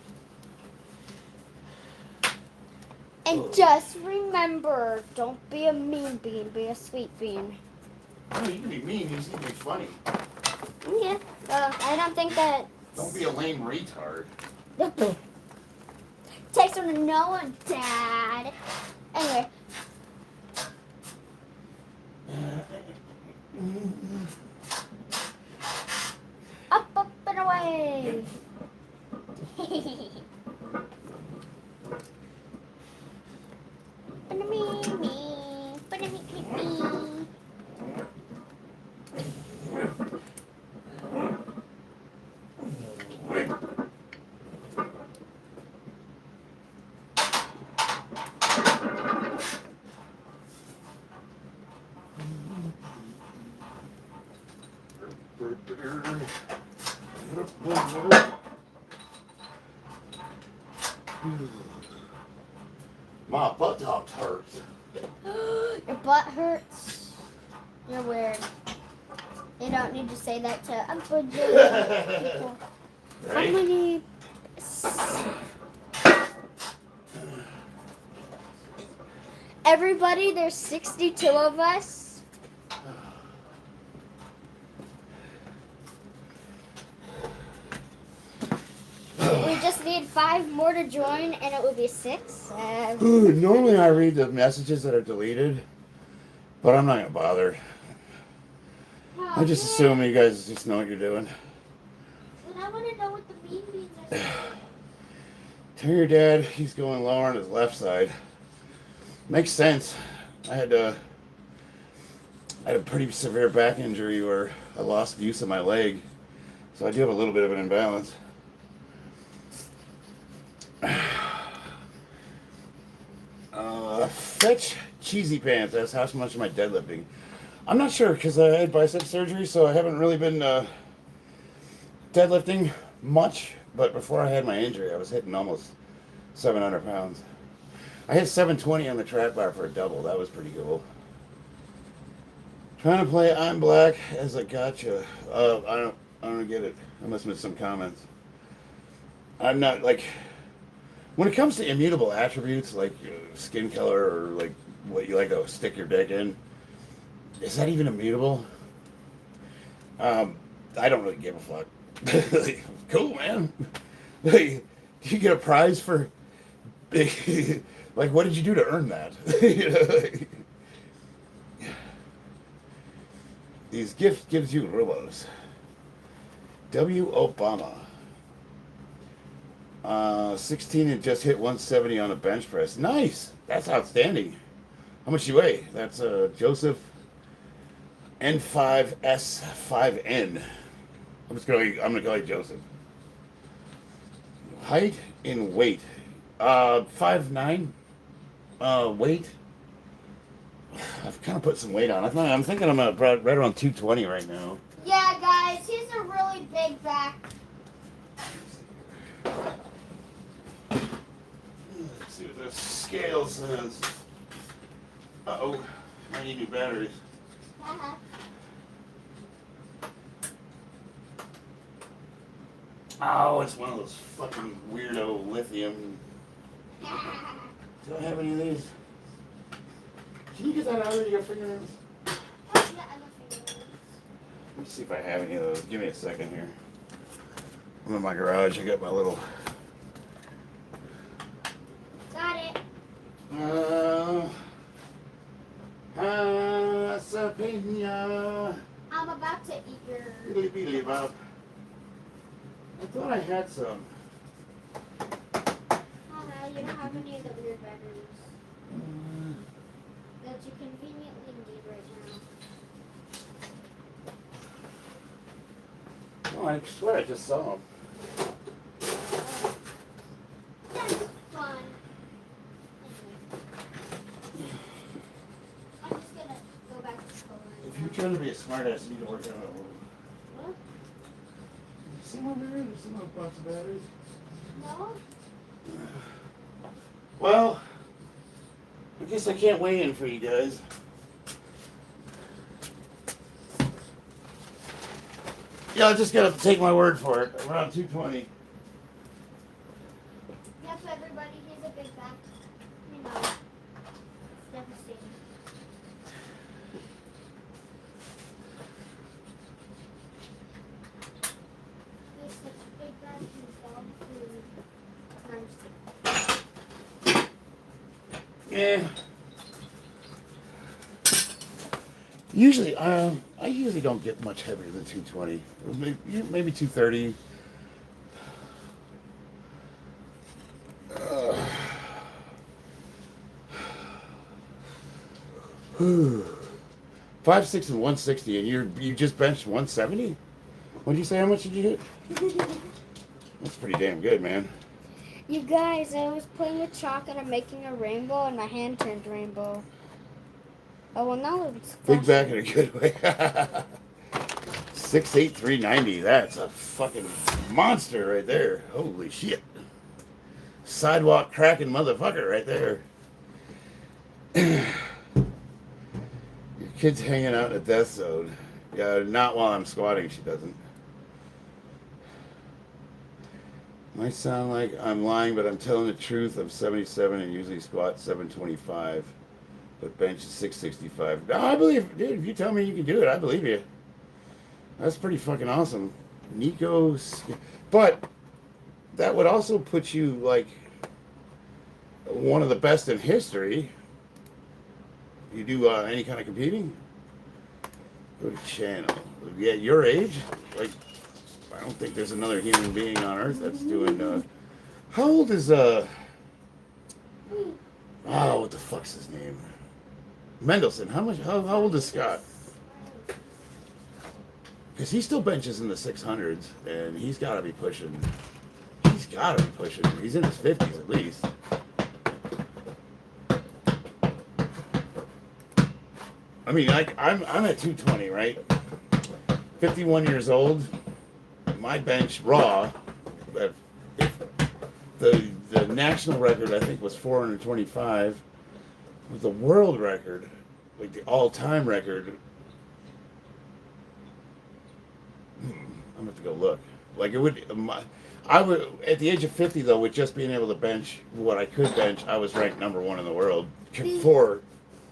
And just remember, don't be a mean bean, be a sweet bean. No, you can be mean, you just need to be funny. Yeah. I don't think that... Don't be a lame retard. Takes one to know one, Dad. Anyway. Up and away. My buttocks hurts. Your butt hurts. You're weird. You don't need to say that to unfortunate people. How Right? many? Everybody, there's 62 of us. We just need 5 more to join, and it will be 6. Normally I read the messages that are deleted, but I'm not gonna bother. I just assume you guys just know what you're doing. But I want to know what the mean beans are saying. Tell your dad he's going lower on his left side. Makes sense. I had a pretty severe back injury where I lost use of my leg, so I do have a little bit of an imbalance. Fetch cheesy pants. That's how much am I deadlifting? I'm not sure because I had bicep surgery, so I haven't really been deadlifting much. But before I had my injury, I was hitting almost 700 pounds. I hit 720 on the trap bar for a double. That was pretty cool. Trying to play I'm Black as a gotcha. I don't get it. I must miss some comments. I'm not like when it comes to immutable attributes like skin color or like what you like to stick your dick in. Is that even immutable? I don't really give a fuck. Cool, man. Do you get a prize for? Like, what did you do to earn that? These gifts gives you rubos. W. Obama. 16 and just hit 170 on a bench press. Nice. That's outstanding. How much you weigh? That's Joseph N5S5N. I'm gonna call you Joseph. Height and weight. 5'9". Weight. I've kind of put some weight on. I'm thinking I'm right around 220 right now. Yeah, guys, he's a really big back. Let's see what the scale says. Uh-oh. I need new batteries. Oh, it's one of those fucking weirdo lithium. Do I have any of these? Can you get that out of your fingernails? Let me see if I have any of those. Give me a second here. I'm in my garage. I got my little. Got it. Jalapeno. I'm about to eat your. Beedly beedly bop. I thought I had some. You don't have any of the weird batteries that you conveniently need right now. Oh, I swear I just saw them. That's fun. I'm just gonna go back to school. If you're trying to be a smartass, you need to work on it a little. What? Some over there? There's some other box of batteries. No? Well, I guess I can't weigh in for you guys. Yeah, I just gotta take my word for it. Around 220. Yes, everybody, he's a big back. You know, devastating. He's such a big back, he's dog food. I'm just kidding. Yeah. Usually, I usually don't get much heavier than 220. Maybe 230. 5'6" and 160, and you just benched 170? What did you say? How much did you hit? That's pretty damn good, man. You guys, I was playing with chalk and I'm making a rainbow and my hand turned rainbow. Oh, well, now it's Big back in a good way. 6'8", 390. That's a fucking monster right there. Holy shit. Sidewalk cracking motherfucker right there. Your kid's hanging out in a death zone. Yeah, not while I'm squatting, she doesn't. Might sound like I'm lying, but I'm telling the truth. I'm 77 and usually squat 725, but bench is 665. No, I believe, dude, if you tell me you can do it, I believe you. That's pretty fucking awesome. Nico's, but that would also put you like one of the best in history. You do any kind of competing? Go to channel. Yeah, your age, like, I don't think there's another human being on earth that's doing. How old is Oh, what the fuck's his name? Mendelsohn. How old is Scott? Because he still benches in the 600s, and he's got to be pushing. He's got to be pushing. He's in his 50s at least. I mean, like I'm at 220, right? 51 years old. My bench raw. The national record I think was 425. With the world record, like the all-time record. I'm gonna have to go look. Like it would. I would at the age of 50 though, with just being able to bench what I could bench, I was ranked number 1 in the world for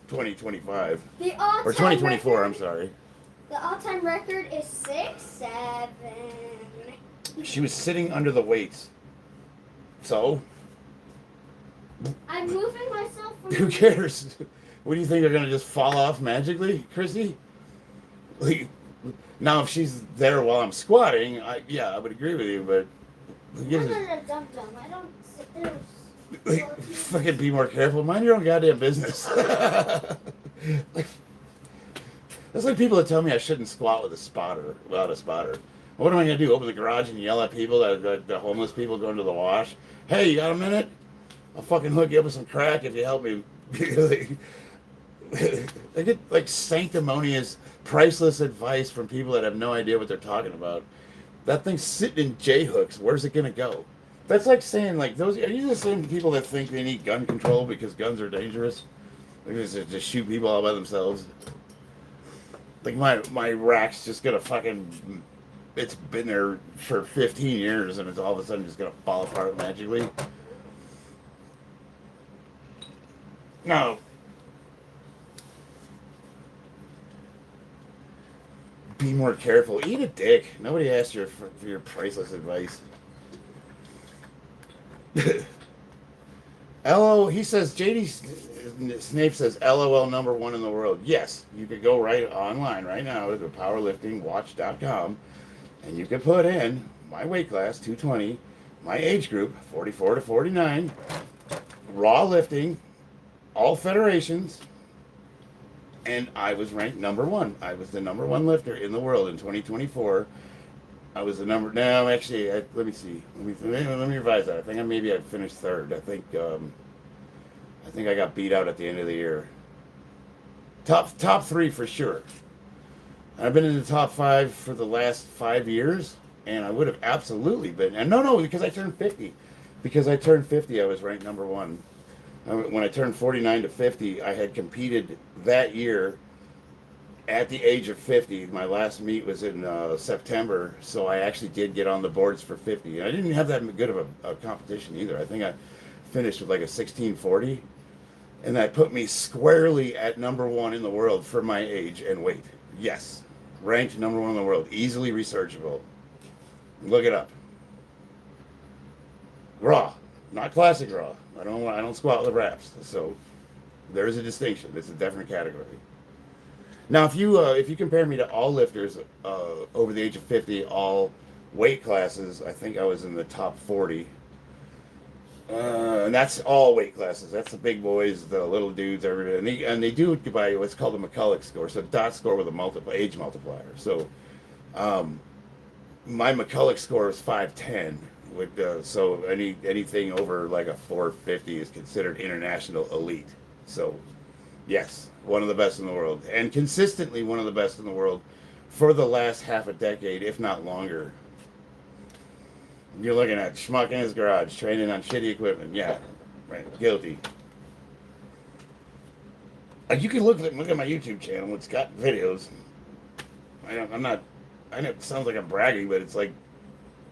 2025 or 2024. I'm sorry. The all-time record is 6'7". She was sitting under the weights. So? I'm moving myself from... Who cares? What do you think, they're going to just fall off magically, Chrissy? Like, now, if she's there while I'm squatting, I would agree with you, but... I'm not a dum-dum. I don't sit there... Like, fucking be more careful. Mind your own goddamn business. Like, that's like people that tell me I shouldn't squat with a spotter, without a spotter. What am I going to do? Open the garage and yell at people, the homeless people going to the wash? Hey, you got a minute? I'll fucking hook you up with some crack if you help me. They get like sanctimonious, priceless advice from people that have no idea what they're talking about. That thing's sitting in J-hooks. Where's it going to go? That's like saying, like, those are you the same people that think they need gun control because guns are dangerous? Like, just shoot people all by themselves? Like, my rack's just going to fucking... It's been there for 15 years and it's all of a sudden just going to fall apart magically. No. Be more careful. Eat a dick. Nobody asked you for your priceless advice. He says, JD Snape says, LOL number 1 in the world. Yes, you could go right online right now to powerliftingwatch.com and you can put in my weight class, 220, my age group, 44 to 49, raw lifting, all federations, and I was ranked number 1. I was the number 1 lifter in the world in 2024. I was the number. No, actually, let me see. Let me revise that. I think I finished 3rd. I think I got beat out at the end of the year. Top 3 for sure. I've been in the top 5 for the last 5 years, and I would have absolutely been. And no, because I turned 50. Because I turned 50, I was ranked number 1. When I turned 49 to 50, I had competed that year at the age of 50. My last meet was in September, so I actually did get on the boards for 50. And I didn't have that good of a competition either. I think I finished with like a 1640, and that put me squarely at number 1 in the world for my age and weight. Yes, ranked number 1 in the world, easily researchable. Look it up. Raw, not classic raw. I don't squat with wraps, so there is a distinction. It's a different category. Now, if you compare me to all lifters over the age of 50, all weight classes, I think I was in the top 40. And that's all weight classes. That's the big boys, the little dudes, everybody. And they do it by what's called a McCulloch score, so dot score with a age multiplier. So my McCulloch score is 510. So anything over like a 450 is considered international elite. So yes, one of the best in the world, and consistently one of the best in the world for the last half a decade, if not longer. You're looking at schmuck in his garage, training on shitty equipment. Yeah, right. Guilty. You can look at my YouTube channel. It's got videos. I'm not. I know it sounds like I'm bragging, but it's like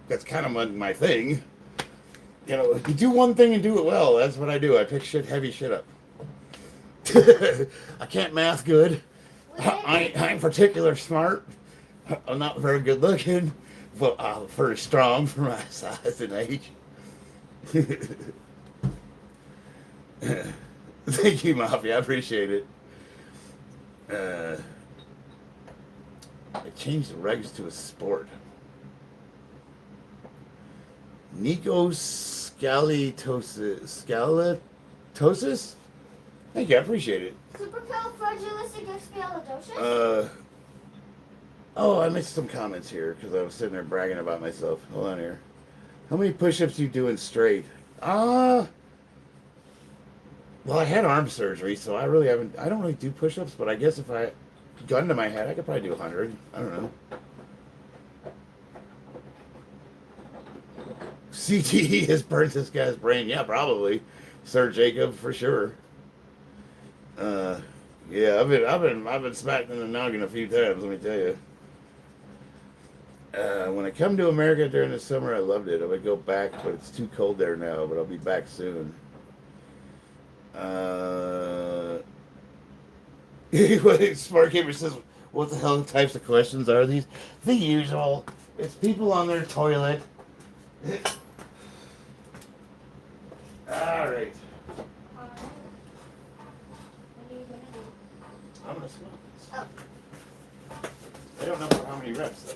that's kind of my thing. You know, you do one thing and do it well. That's what I do. I pick heavy shit up. I can't math good. I'm particular smart. I'm not very good looking, but I'm very strong for my size and age. Thank you, Mafia. I appreciate it. I changed the regs to a sport. Nico Scalatosis? Thank you, I appreciate it. Supercalifragilisticexpialidocious? Oh, I missed some comments here because I was sitting there bragging about myself. Hold on here. How many push-ups you doing straight? Well, I had arm surgery, so I don't really do push-ups, but I guess if I gun to my head, I could probably do 100. I don't know. CTE has burnt this guy's brain. Yeah, probably. Sir Jacob, for sure. Yeah, I've been smacked in the noggin a few times, let me tell you. When I come to America during the summer, I loved it. I would go back, but it's too cold there now, but I'll be back soon. Smart Gamer says, what the hell types of questions are these? The usual. It's people on their toilet. All right. I'm gonna smoke this. Oh. I don't know for how many reps though.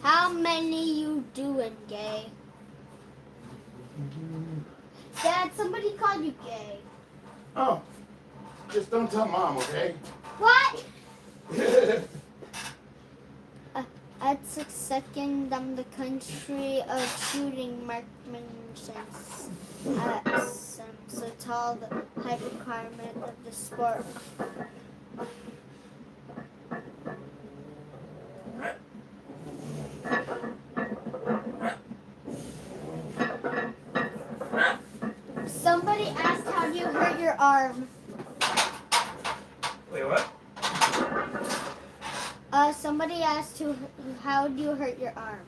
How many you doing, gay? Dad, somebody called you gay. Oh, just don't tell Mom, okay? What? At 6 seconds, I'm the country of shooting marksmanship at so tall the high requirement of the sport. Somebody asked how do you hurt your arm? Wait, what? Somebody asked how do you hurt your arm?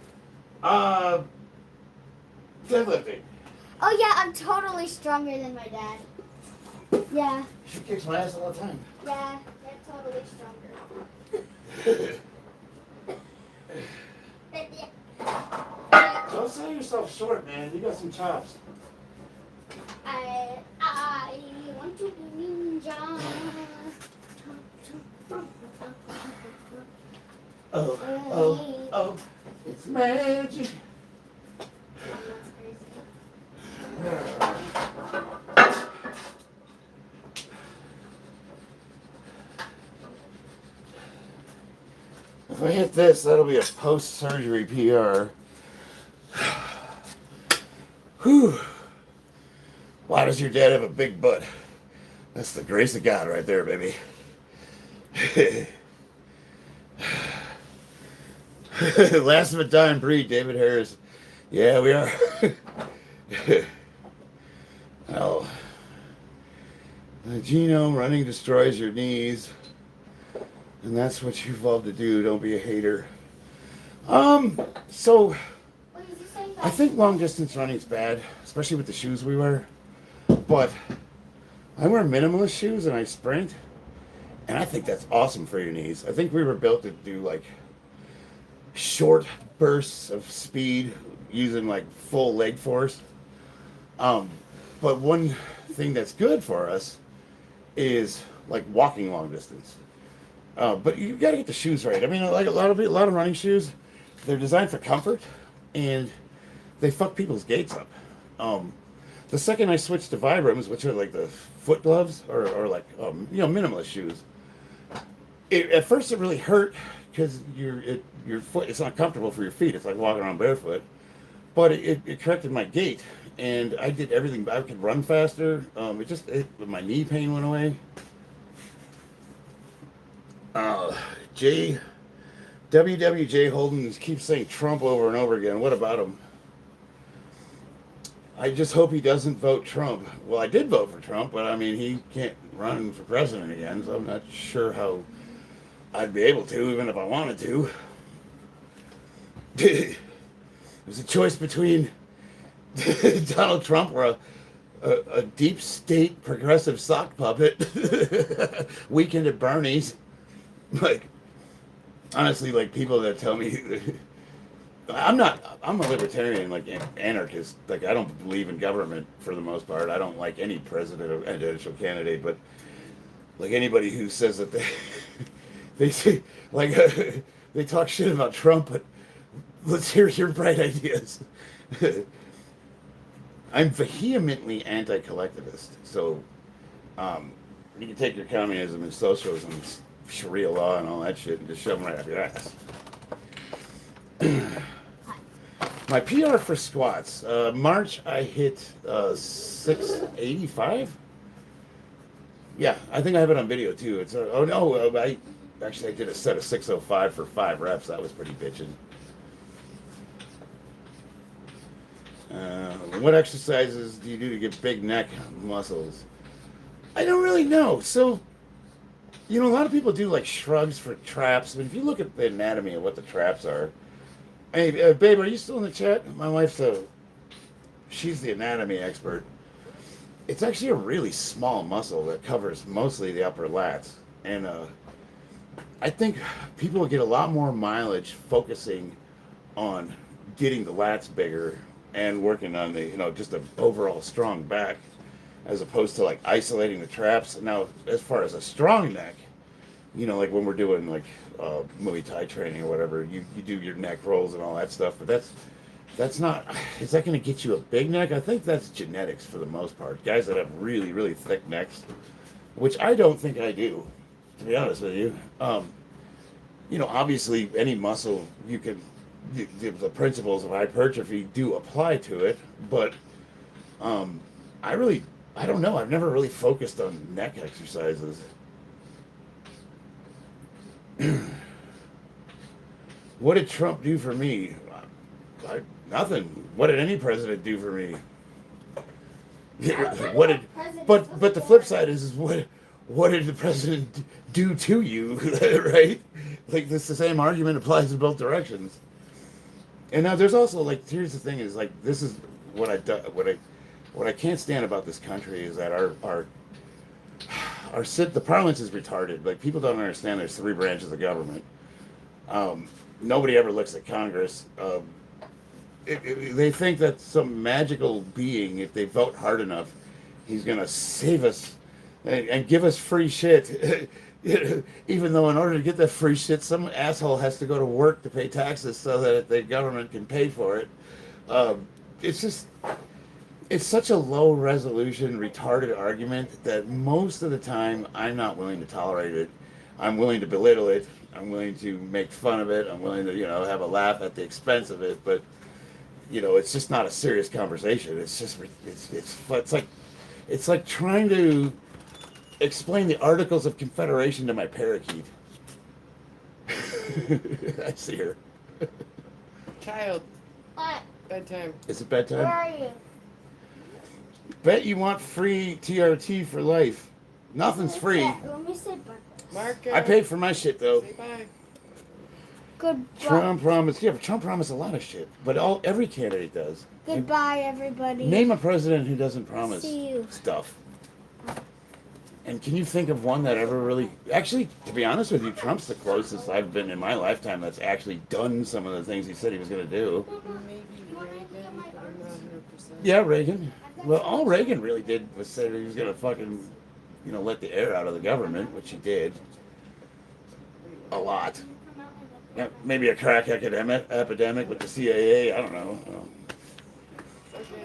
Deadlifting. Oh yeah, I'm totally stronger than my dad. Yeah, She kicks my ass all the time. yeah, they're totally stronger. Don't sell yourself short, man. You got some chops. I want to be ninja. Oh, it's magic. If I hit this, that'll be a post-surgery PR. Whew. Why does your dad have a big butt? That's the grace of God right there, baby. Last of a dying breed, David Harris. Yeah, we are. Well, the genome running destroys your knees. And that's what you evolved to do. Don't be a hater. So I think long distance running's bad, especially with the shoes we wear. But I wear minimalist shoes and I sprint, and I think that's awesome for your knees. I think we were built to do like short bursts of speed using like full leg force. But one thing that's good for us is like walking long distance. But you got to get the shoes right. I mean, like a lot of running shoes, they're designed for comfort, and they fuck people's gaits up. The second I switched to Vibrams, which are like the foot gloves or like minimalist shoes, at first it really hurt because your foot, it's not comfortable for your feet. It's like walking around barefoot. but it corrected my gait, and I did everything. I could run faster. My knee pain went away. J WWJ Holden keeps saying Trump over and over again. What about him? I just hope he doesn't vote Trump. Well, I did vote for Trump, but I mean, he can't run for president again, so I'm not sure how I'd be able to, even if I wanted to. It was a choice between Donald Trump or a deep state progressive sock puppet. Weekend at Bernie's. Like, honestly, like, people that tell me I'm a libertarian, like anarchist. Like, I don't believe in government for the most part. I don't like any presidential candidate, but like anybody who says that they say, like, they talk shit about Trump, but let's hear your bright ideas. I'm vehemently anti-collectivist, so you can take your communism and socialism, and Sharia law and all that shit, and just shove them right up your ass. My PR for squats, March I hit 685. Yeah, I think I have it on video too. It's I did a set of 605 for 5 reps. That was pretty bitchin'. What exercises do you do to get big neck muscles? I don't really know. So, a lot of people do like shrugs for traps. But if you look at the anatomy of what the traps are, hey, babe, are you still in the chat? My wife's she's the anatomy expert. It's actually a really small muscle that covers mostly the upper lats. And I think people get a lot more mileage focusing on getting the lats bigger and working on the, just an overall strong back, as opposed to like isolating the traps. Now, as far as a strong neck, like when we're doing like Muay Thai training or whatever, you do your neck rolls and all that stuff, but that's not, is that going to get you a big neck? I think that's genetics for the most part. Guys that have really, really thick necks, which I don't think I do, to be honest with you. Obviously any muscle the principles of hypertrophy do apply to it, but I don't know. I've never really focused on neck exercises. What did Trump do for me? Nothing. What did any president do for me? But the flip side is what did the president do to you, right? Like, the same argument applies in both directions. And now there's also, like, here's the thing is, like, this is what I can't stand about this country is that the parlance is retarded. Like, people don't understand there's 3 branches of government. Nobody ever looks at Congress. They think that some magical being, if they vote hard enough, he's going to save us and give us free shit. Even though in order to get that free shit, some asshole has to go to work to pay taxes so that the government can pay for it. It's such a low resolution, retarded argument that most of the time I'm not willing to tolerate it. I'm willing to belittle it. I'm willing to make fun of it. I'm willing to, have a laugh at the expense of it. But, it's just not a serious conversation. It's like trying to explain the Articles of Confederation to my parakeet. I see her. Child. What? Bedtime. Is it bedtime? Where are you? Bet you want free TRT for life. Nothing's free. Let me say bye. Marco. I pay for my shit though. Say bye. Goodbye. Trump promised. Yeah, but Trump promised a lot of shit. But every candidate does. Goodbye, everybody. Name a president who doesn't promise See you. stuff. And can you think of one that ever really... Actually, to be honest with you, Trump's the closest I've been in my lifetime that's actually done some of the things he said he was going to do. Maybe Reagan, but I'm not 100%. Yeah, Reagan. Well, all Reagan really did was say that he was going to fucking, let the air out of the government, which he did. A lot. Yeah, maybe a crack epidemic with the CIA. I don't know.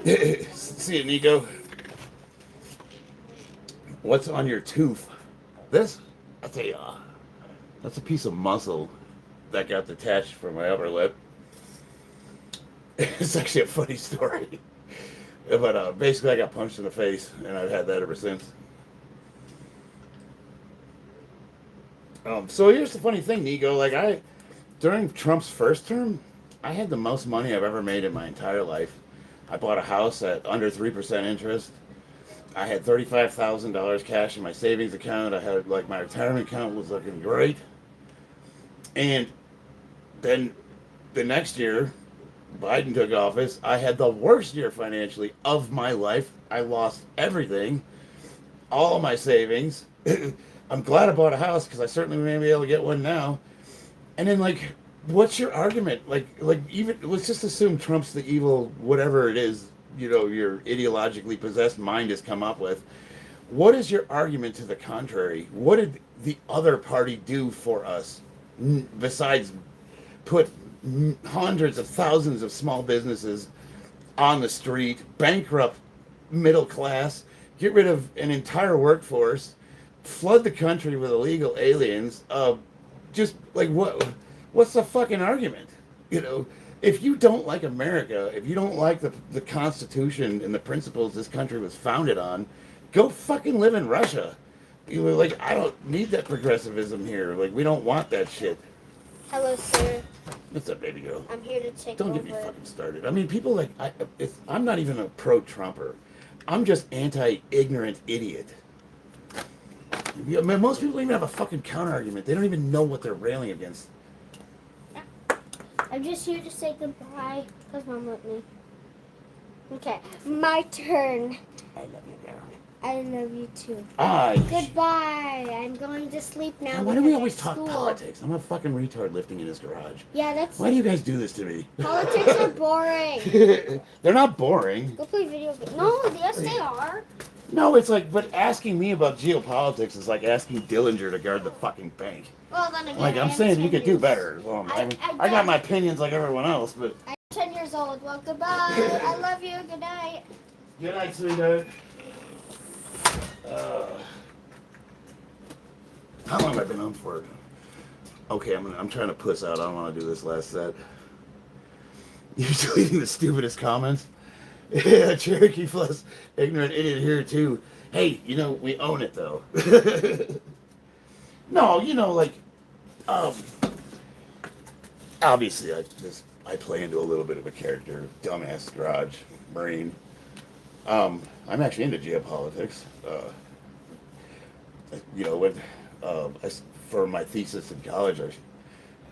Okay. See you, Nico. What's on your tooth? This? I'll tell you. That's a piece of muscle that got detached from my upper lip. It's actually a funny story. But basically, I got punched in the face, and I've had that ever since. So here's the funny thing, Nico. During Trump's first term, I had the most money I've ever made in my entire life. I bought a house at under 3% interest. I had $35,000 cash in my savings account. I had, like, my retirement account was looking great. And then the next year, Biden took office. I had the worst year financially of my life. I lost everything, all of my savings. I'm glad I bought a house because I certainly may be able to get one now. And then, like, what's your argument? Even let's just assume Trump's the evil, whatever it is, your ideologically possessed mind has come up with. What is your argument to the contrary? What did the other party do for us besides put hundreds of thousands of small businesses on the street, bankrupt middle class, get rid of an entire workforce, flood the country with illegal aliens? Just like what's the fucking argument? If you don't like America, if you don't like the Constitution and the principles this country was founded on, go fucking live in Russia. I don't need that progressivism here. Like, we don't want that shit. Hello, sir. What's up, baby girl? I'm here to take Don't over. get me fucking started. I mean, people I'm not even a pro-Trumper. I'm just anti-ignorant idiot. Most people don't even have a fucking counter-argument. They don't even know what they're railing against. I'm just here to say goodbye because Mom wrote me. Okay, my turn. I love you, girl. I love you too. Aye. Goodbye. I'm going to sleep now. Why do we because always it's talk school. politics? I'm a fucking retard lifting in his garage. Yeah, that's. Why do you guys do this to me? Politics are boring. They're not boring. Go play video games. No, yes they are. No, it's like, but asking me about geopolitics is like asking Dillinger to guard the fucking bank. Well, then again, Like, I'm I am saying you 10 could do years- better. Well, I got don't- my opinions like everyone else, but... I'm 10 years old. Well, goodbye. I love you. Good night. Good night, sweetheart. How long have I been on for? Okay, I'm trying to puss out. I don't want to do this last set. You're deleting the stupidest comments? Yeah, Cherokee plus ignorant idiot here too. Hey, we own it though. No, obviously I play into a little bit of a character, dumbass garage marine. I'm actually into geopolitics. For my thesis in college,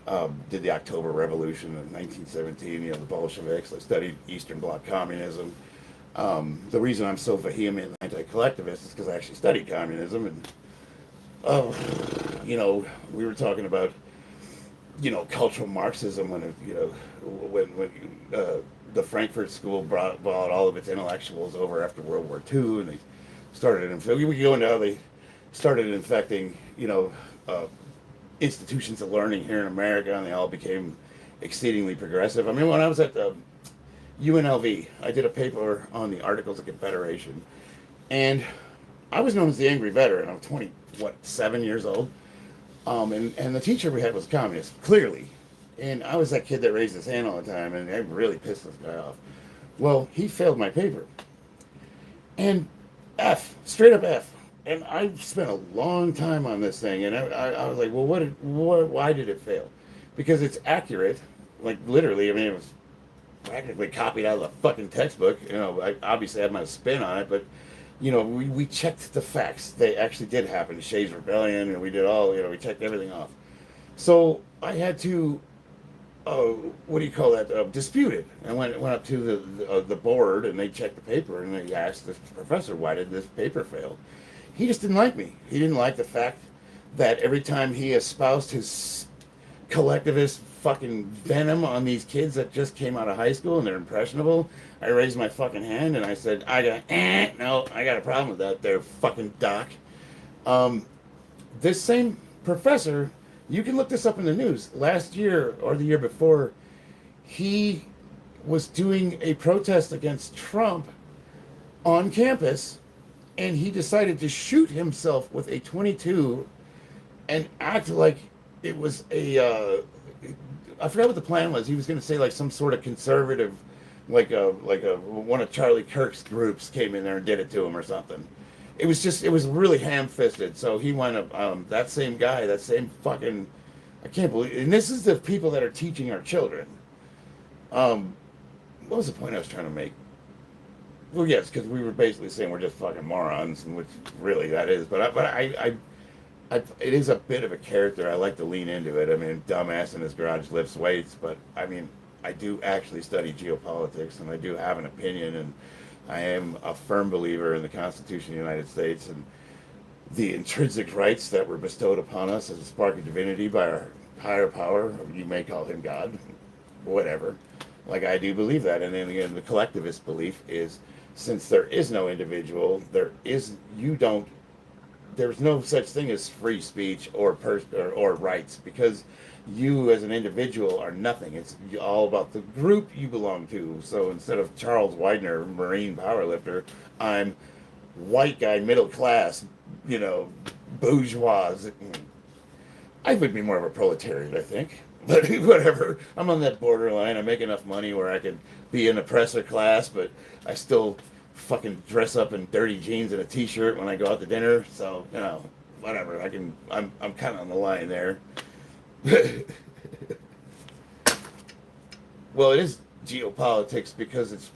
I did the October Revolution of 1917, the Bolsheviks. I studied Eastern Bloc communism. The reason I'm so vehemently anti-collectivist is because I actually studied communism. And, we were talking about, cultural Marxism when the Frankfurt School brought all of its intellectuals over after World War II, and they started, we could go into how they started infecting, institutions of learning here in America, and they all became exceedingly progressive. I mean, when I was at UNLV, I did a paper on the Articles of Confederation, and I was known as the angry veteran. I'm 7 years old, and the teacher we had was a communist, clearly, and I was that kid that raised his hand all the time, and I really pissed this guy off. Well, he failed my paper, and straight up F. And I spent a long time on this thing, and I was like, well, why did it fail? Because it's accurate, like literally. I mean, it was practically copied out of the fucking textbook. I obviously had my spin on it, but we checked the facts. They actually did happen. Shays Rebellion, and we did all. We checked everything off. So I had to, dispute it. I went up to the board, and they checked the paper, and they asked the professor, why did this paper fail? He just didn't like me. He didn't like the fact that every time he espoused his collectivist fucking venom on these kids that just came out of high school and they're impressionable, I raised my fucking hand and I said, I got a problem with that there, fucking doc. This same professor, you can look this up in the news, last year or the year before, he was doing a protest against Trump on campus, and he decided to shoot himself with a .22 and act like it was I forgot what the plan was. He was going to say like some sort of conservative like a one of Charlie Kirk's groups came in there and did it to him or something. It was really ham-fisted. So he wound up that same guy, that same fucking I can't believe, and this is the people that are teaching our children. Um, what was the point I was trying to make? Well, yes, because we were basically saying we're just fucking morons, and which really that is. It is a bit of a character. I like to lean into it. I mean, dumbass in his garage lifts weights, but I mean, I do actually study geopolitics, and I do have an opinion, and I am a firm believer in the Constitution of the United States and the intrinsic rights that were bestowed upon us as a spark of divinity by our higher power. You may call him God, whatever. Like, I do believe that. And then again, the collectivist belief is, since there is no individual, there's no such thing as free speech or rights, because you as an individual are nothing. It's all about the group you belong to. So instead of Charles Widener, Marine powerlifter, I'm white guy, middle class, bourgeois. I would be more of a proletariat, I think. But whatever. I'm on that borderline. I make enough money where I can be an oppressor class, but I still fucking dress up in dirty jeans and a t-shirt when I go out to dinner. So, whatever. I'm kind of on the line there. Well, it is geopolitics because it's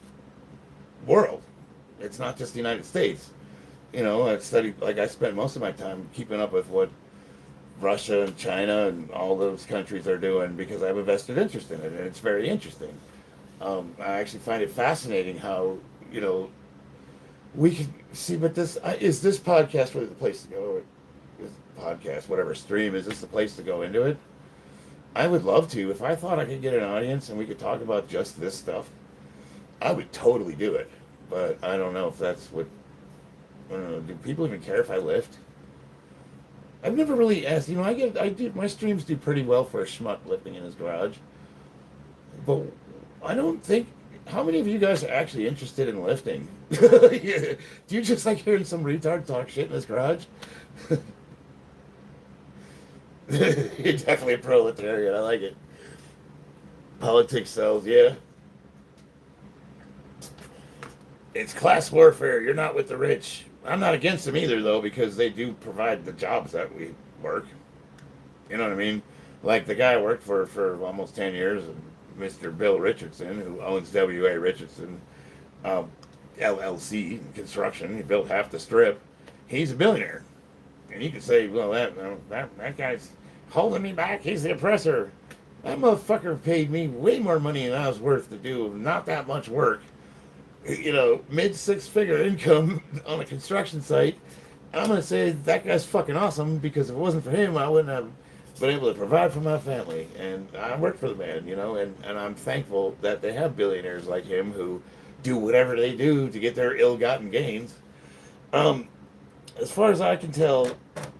world. It's not just the United States. I spent most of my time keeping up with what Russia and China and all those countries are doing because I have a vested interest in it, and it's very interesting. I actually find it fascinating how, we can see, but this podcast really the place to go? This podcast, whatever stream, is this the place to go into it? I would love to. If I thought I could get an audience and we could talk about just this stuff, I would totally do it. But I don't know if that's what, I don't know, do people even care if I lift? I've never really asked. My streams do pretty well for a schmuck lifting in his garage. But I don't think, how many of you guys are actually interested in lifting? Do you just like hearing some retard talk shit in his garage? You're definitely a proletariat. I like it. Politics sells, yeah. It's class warfare. You're not with the rich. I'm not against them either, though, because they do provide the jobs that we work. You know what I mean? Like the guy I worked for almost 10 years, Mr. Bill Richardson, who owns W.A. Richardson LLC construction. He built half the strip. He's a billionaire. And you could say, well, that guy's holding me back. He's the oppressor. That motherfucker paid me way more money than I was worth to do not that much work. Mid six-figure income on a construction site. And I'm going to say that guy's fucking awesome, because if it wasn't for him, I wouldn't have been able to provide for my family. And I work for the man, and I'm thankful that they have billionaires like him who do whatever they do to get their ill-gotten gains. As far as I can tell,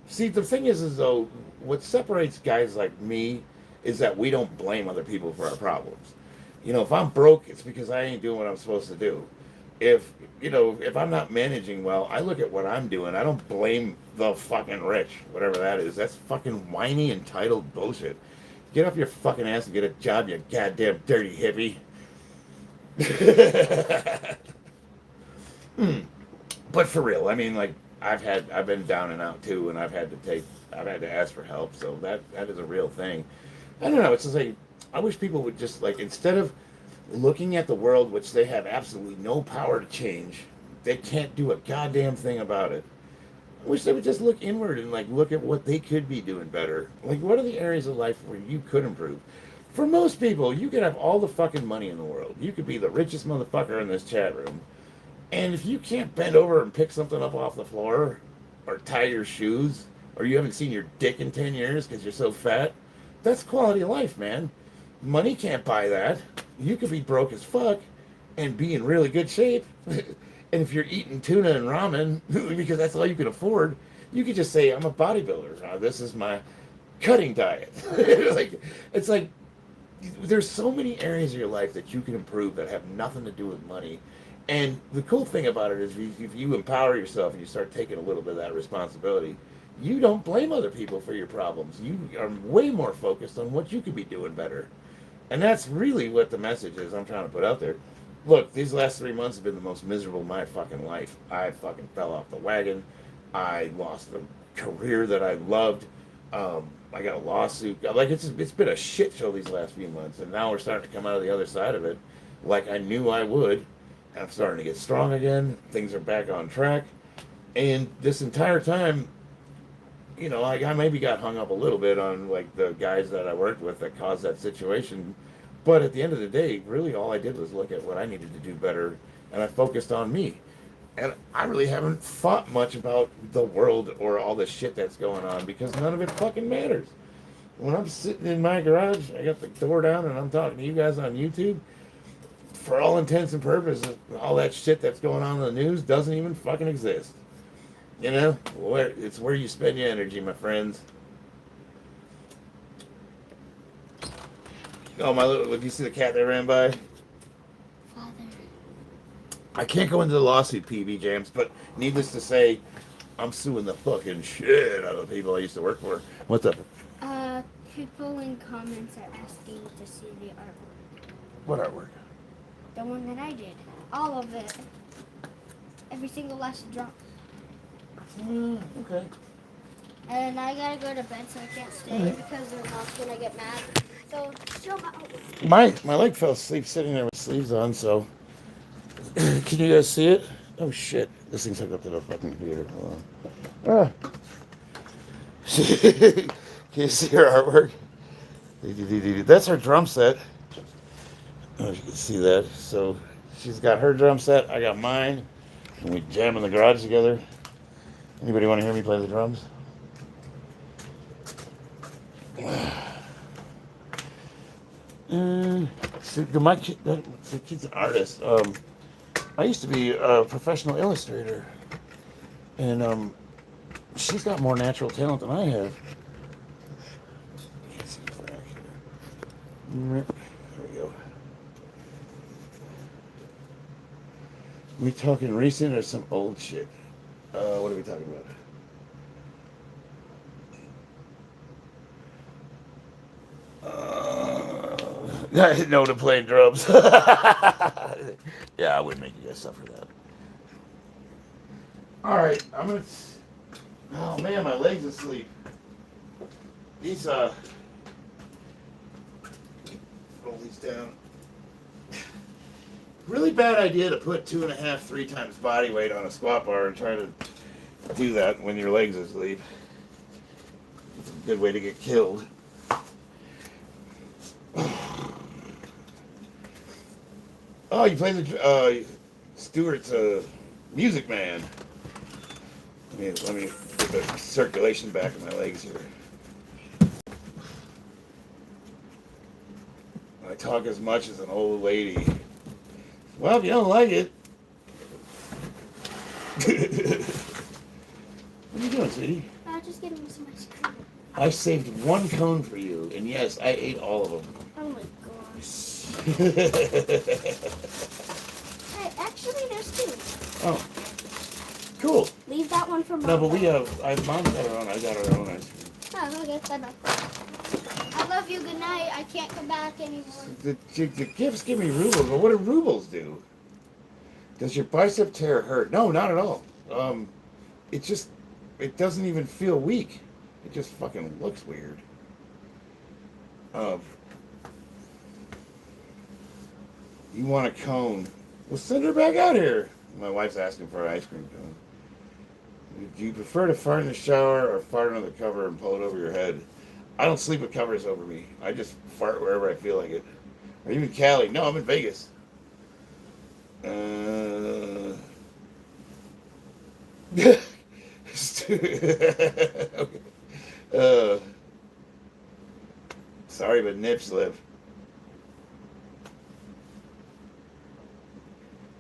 see, the thing is though, what separates guys like me is that we don't blame other people for our problems. If I'm broke, it's because I ain't doing what I'm supposed to do. If I'm not managing well, I look at what I'm doing. I don't blame the fucking rich, whatever that is. That's fucking whiny, entitled bullshit. Get off your fucking ass and get a job, you goddamn dirty hippie. But for real, I mean, like, I've been down and out too, and I've had to ask for help. So that is a real thing. I don't know. It's just like, I wish people would just, like, instead of looking at the world, which they have absolutely no power to change, they can't do a goddamn thing about it. I wish they would just look inward and, like, look at what they could be doing better. Like, what are the areas of life where you could improve? For most people, you could have all the fucking money in the world. You could be the richest motherfucker in this chat room. And if you can't bend over and pick something up off the floor, or tie your shoes, or you haven't seen your dick in 10 years because you're so fat, that's quality of life, man. Money can't buy that. You could be broke as fuck and be in really good shape. And if you're eating tuna and ramen, because that's all you can afford, you could just say, I'm a bodybuilder. This is my cutting diet. It's like, there's so many areas of your life that you can improve that have nothing to do with money. And the cool thing about it is, if you empower yourself and you start taking a little bit of that responsibility, you don't blame other people for your problems. You are way more focused on what you could be doing better. And that's really what the message is I'm trying to put out there. look, these last 3 months have been the most miserable of my fucking life. I fucking fell off the wagon. I lost a career that I loved. I got a lawsuit. Like it's been a shit show these last few months, and now we're starting to come out of the other side of it, like I knew I would. I'm starting to get strong again. Things are back on track, and this entire time, you know, I maybe got hung up a little bit on like the guys that I worked with that caused that situation. But at the end of the day, really all I did was look at what I needed to do better, and I focused on me. And I really haven't thought much about the world or all the shit that's going on because none of it fucking matters. When I'm sitting in my garage, I got the door down and I'm talking to you guys on YouTube, for all intents and purposes, all that shit that's going on in the news doesn't even fucking exist. You know, it's where you spend your energy, my friends. Oh, my little, did you see the cat that ran by? Father. I can't go into the lawsuit, PB Jams, but needless to say, I'm suing the fucking shit out of the people I used to work for. What's up? People in comments are asking to see the artwork. What artwork? The one that I did. All of it. Every single last drop. Okay. And I gotta go to bed, so I can't stay because they're not gonna get mad. So, show my artwork. My leg fell asleep sitting there with sleeves on, so. Can you guys see it? Oh shit. This thing's hooked up to the fucking computer. Hold on. Ah. Can you see her artwork? That's her drum set. I don't know if you can see that. So she's got her drum set, I got mine, and we jam in the garage together. Anybody want to hear me play the drums? The kid's an artist. I used to be a professional illustrator, and she's got more natural talent than I have. Can't see the back here. There we go. We talking recent or some old shit? What are we talking about? No to playing drums. Yeah, I wouldn't make you guys suffer that. All right, I'm gonna. Oh man, my leg's asleep. These roll these down. Really bad idea to put 2.5, 3 times body weight on a squat bar and try to do that when your leg's asleep. It's a good way to get killed. Oh, you play the Stewart's Music Man. Let me get the circulation back in my legs here. I talk as much as an old lady. Well, if you don't like it. What are you doing, sweetie? Just getting me some ice cream. I saved 1 cone for you, and yes, I ate all of them. Oh my gosh. Hey, actually, there's 2. Oh, cool. Leave that one for Mom. No, but Mom's got her own. I got her own ice cream. Oh, okay, bye-bye. I love you, good night. I can't come back anymore. The gifts give me rubles, but what do rubles do? Does your bicep tear hurt? No, not at all. It doesn't even feel weak. It just fucking looks weird. You want a cone? Well, send her back out here. My wife's asking for an ice cream cone. Do you prefer to fart in the shower or fart under the cover and pull it over your head? I don't sleep with covers over me. I just fart wherever I feel like it. Or even Cali. No, I'm in Vegas. Okay. Sorry, but nip slip.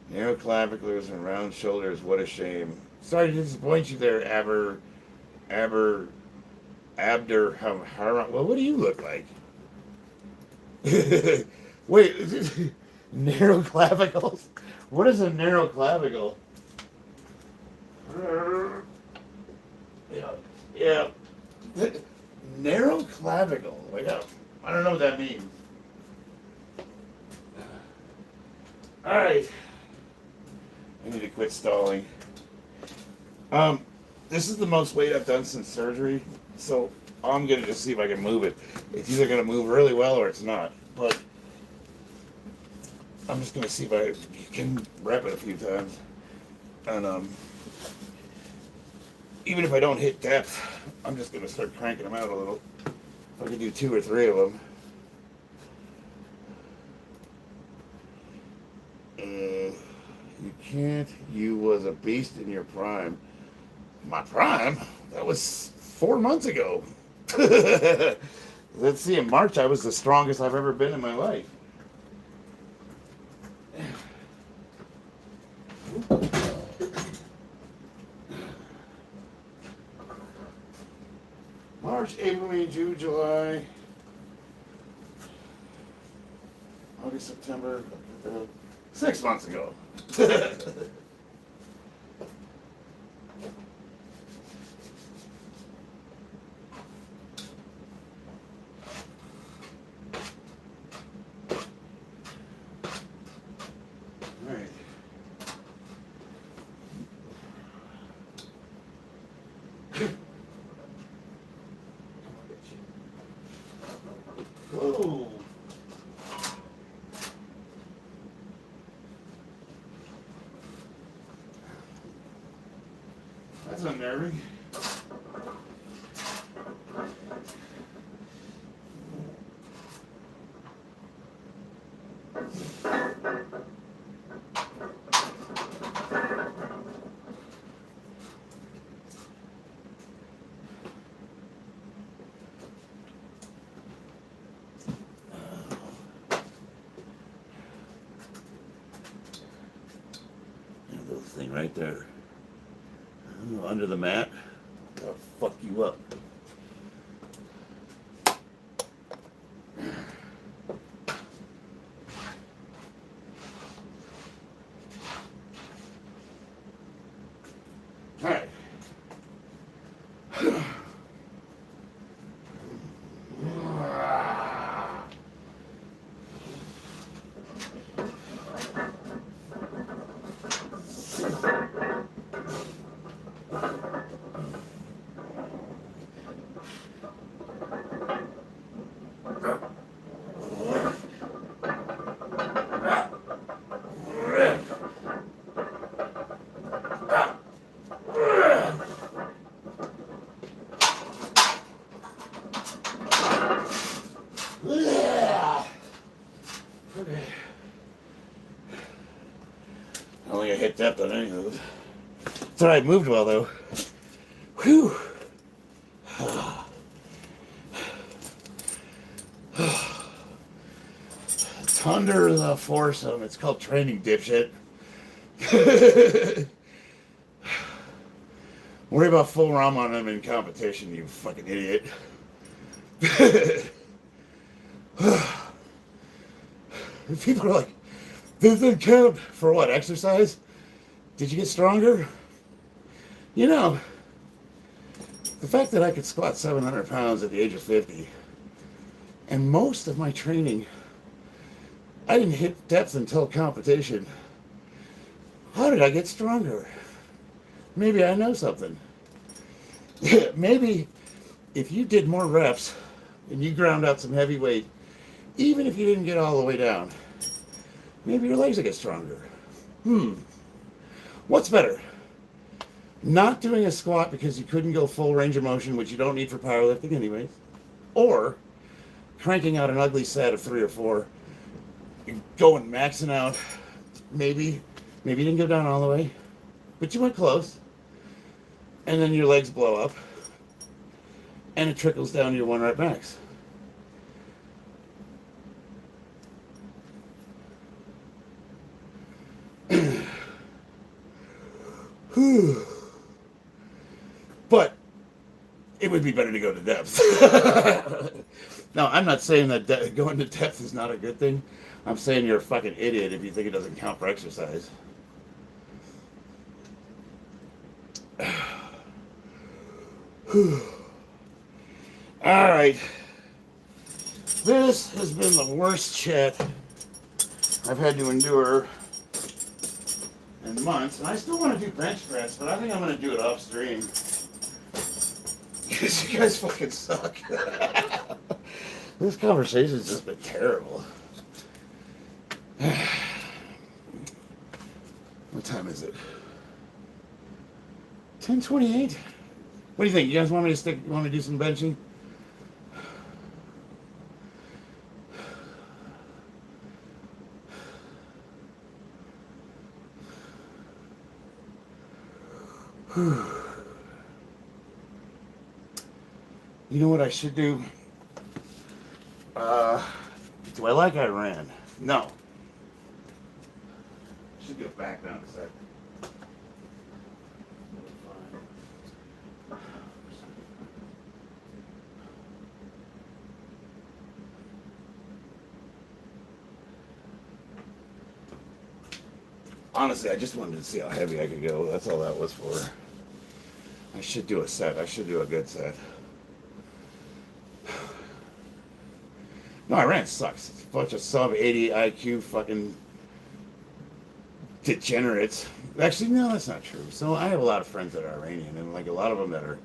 Narrow clavicles and round shoulders. What a shame. Sorry to disappoint you there, Abder. Well, what do you look like? Wait, narrow clavicles? What is a narrow clavicle? Yeah. Narrow clavicle. Like, I don't know what that means. Alright. I need to quit stalling. This is the most weight I've done since surgery, so I'm gonna just see if I can move it. It's either gonna move really well or it's not. But I'm just gonna see if I can rep it a few times. And even if I don't hit depth, I'm just gonna start cranking them out a little. If I can do 2 or 3 of them. You can't. You was a beast in your prime. My prime? That was 4 months ago. Let's see, in March I was the strongest I've ever been in my life. March, April, May, June, July, August, September, 6 months ago. Alright. Whoa. That's unnerving. Little thing right there. Under the mat. That'll fuck you up. Alright. Okay. I don't think I hit depth on any of those. It's alright, moved well though. Whew. It's under the foursome. It's called training, dipshit. Worry about full ROM on them in competition, you fucking idiot. People are like, this didn't count for what, exercise? Did you get stronger? You know, the fact that I could squat 700 pounds at the age of 50, and most of my training, I didn't hit depth until competition. How did I get stronger? Maybe I know something. Maybe if you did more reps and you ground out some heavy weight, even if you didn't get all the way down, maybe your legs would get stronger. What's better? Not doing a squat because you couldn't go full range of motion, which you don't need for powerlifting anyways, or cranking out an ugly set of 3 or 4, going maxing out, maybe you didn't go down all the way, but you went close, and then your legs blow up, and it trickles down to your 1 rep max. But it would be better to go to depth. Now, I'm not saying that going to depth is not a good thing. I'm saying you're a fucking idiot if you think it doesn't count for exercise. Alright. This has been the worst chat I've had to endure months, and I still want to do bench press, but I think I'm going to do it upstream. Because you guys fucking suck. This conversation's just been terrible. What time is it? 10:28. What do you think? You guys want me to do some benching? You know what I should do? Do I like Iran? No. I should go back down a sec. Honestly, I just wanted to see how heavy I could go. That's all that was for. I should do a set. I should do a good set. No, Iran sucks. It's a bunch of sub 80 IQ fucking degenerates. Actually, no, that's not true. So I have a lot of friends that are Iranian, and like a lot of them that are,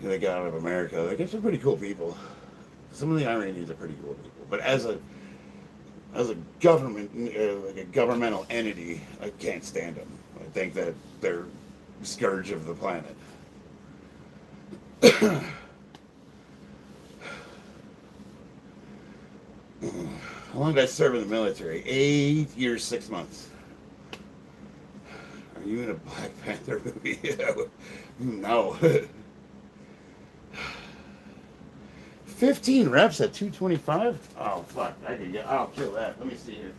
they got out of America. Like, they're pretty cool people. Some of the Iranians are pretty cool people. But as a government, like a governmental entity, I can't stand them. I think that they're a scourge of the planet. How long did I serve in the military? 8 years, 6 months. Are you in a Black Panther movie? No. 15 reps at 225? Oh, fuck. I'll kill that. Let me see here.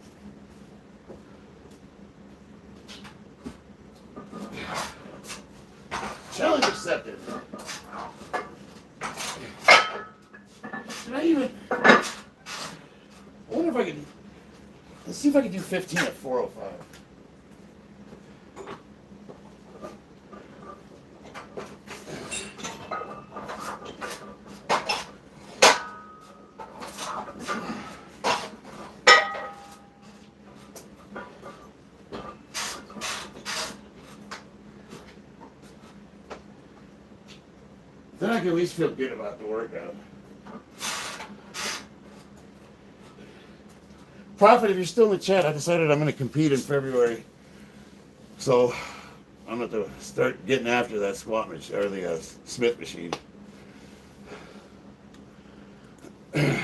Challenge accepted. Did I even... I wonder if I can... Let's see if I can do 15 at 405. Then I can at least feel good about the workout. Prophet, if you're still in the chat, I decided I'm going to compete in February. So I'm going to start getting after that squat machine, or the Smith machine. Can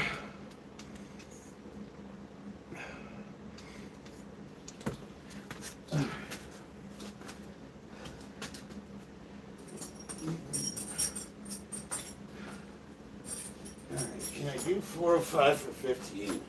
I do 405 for 15?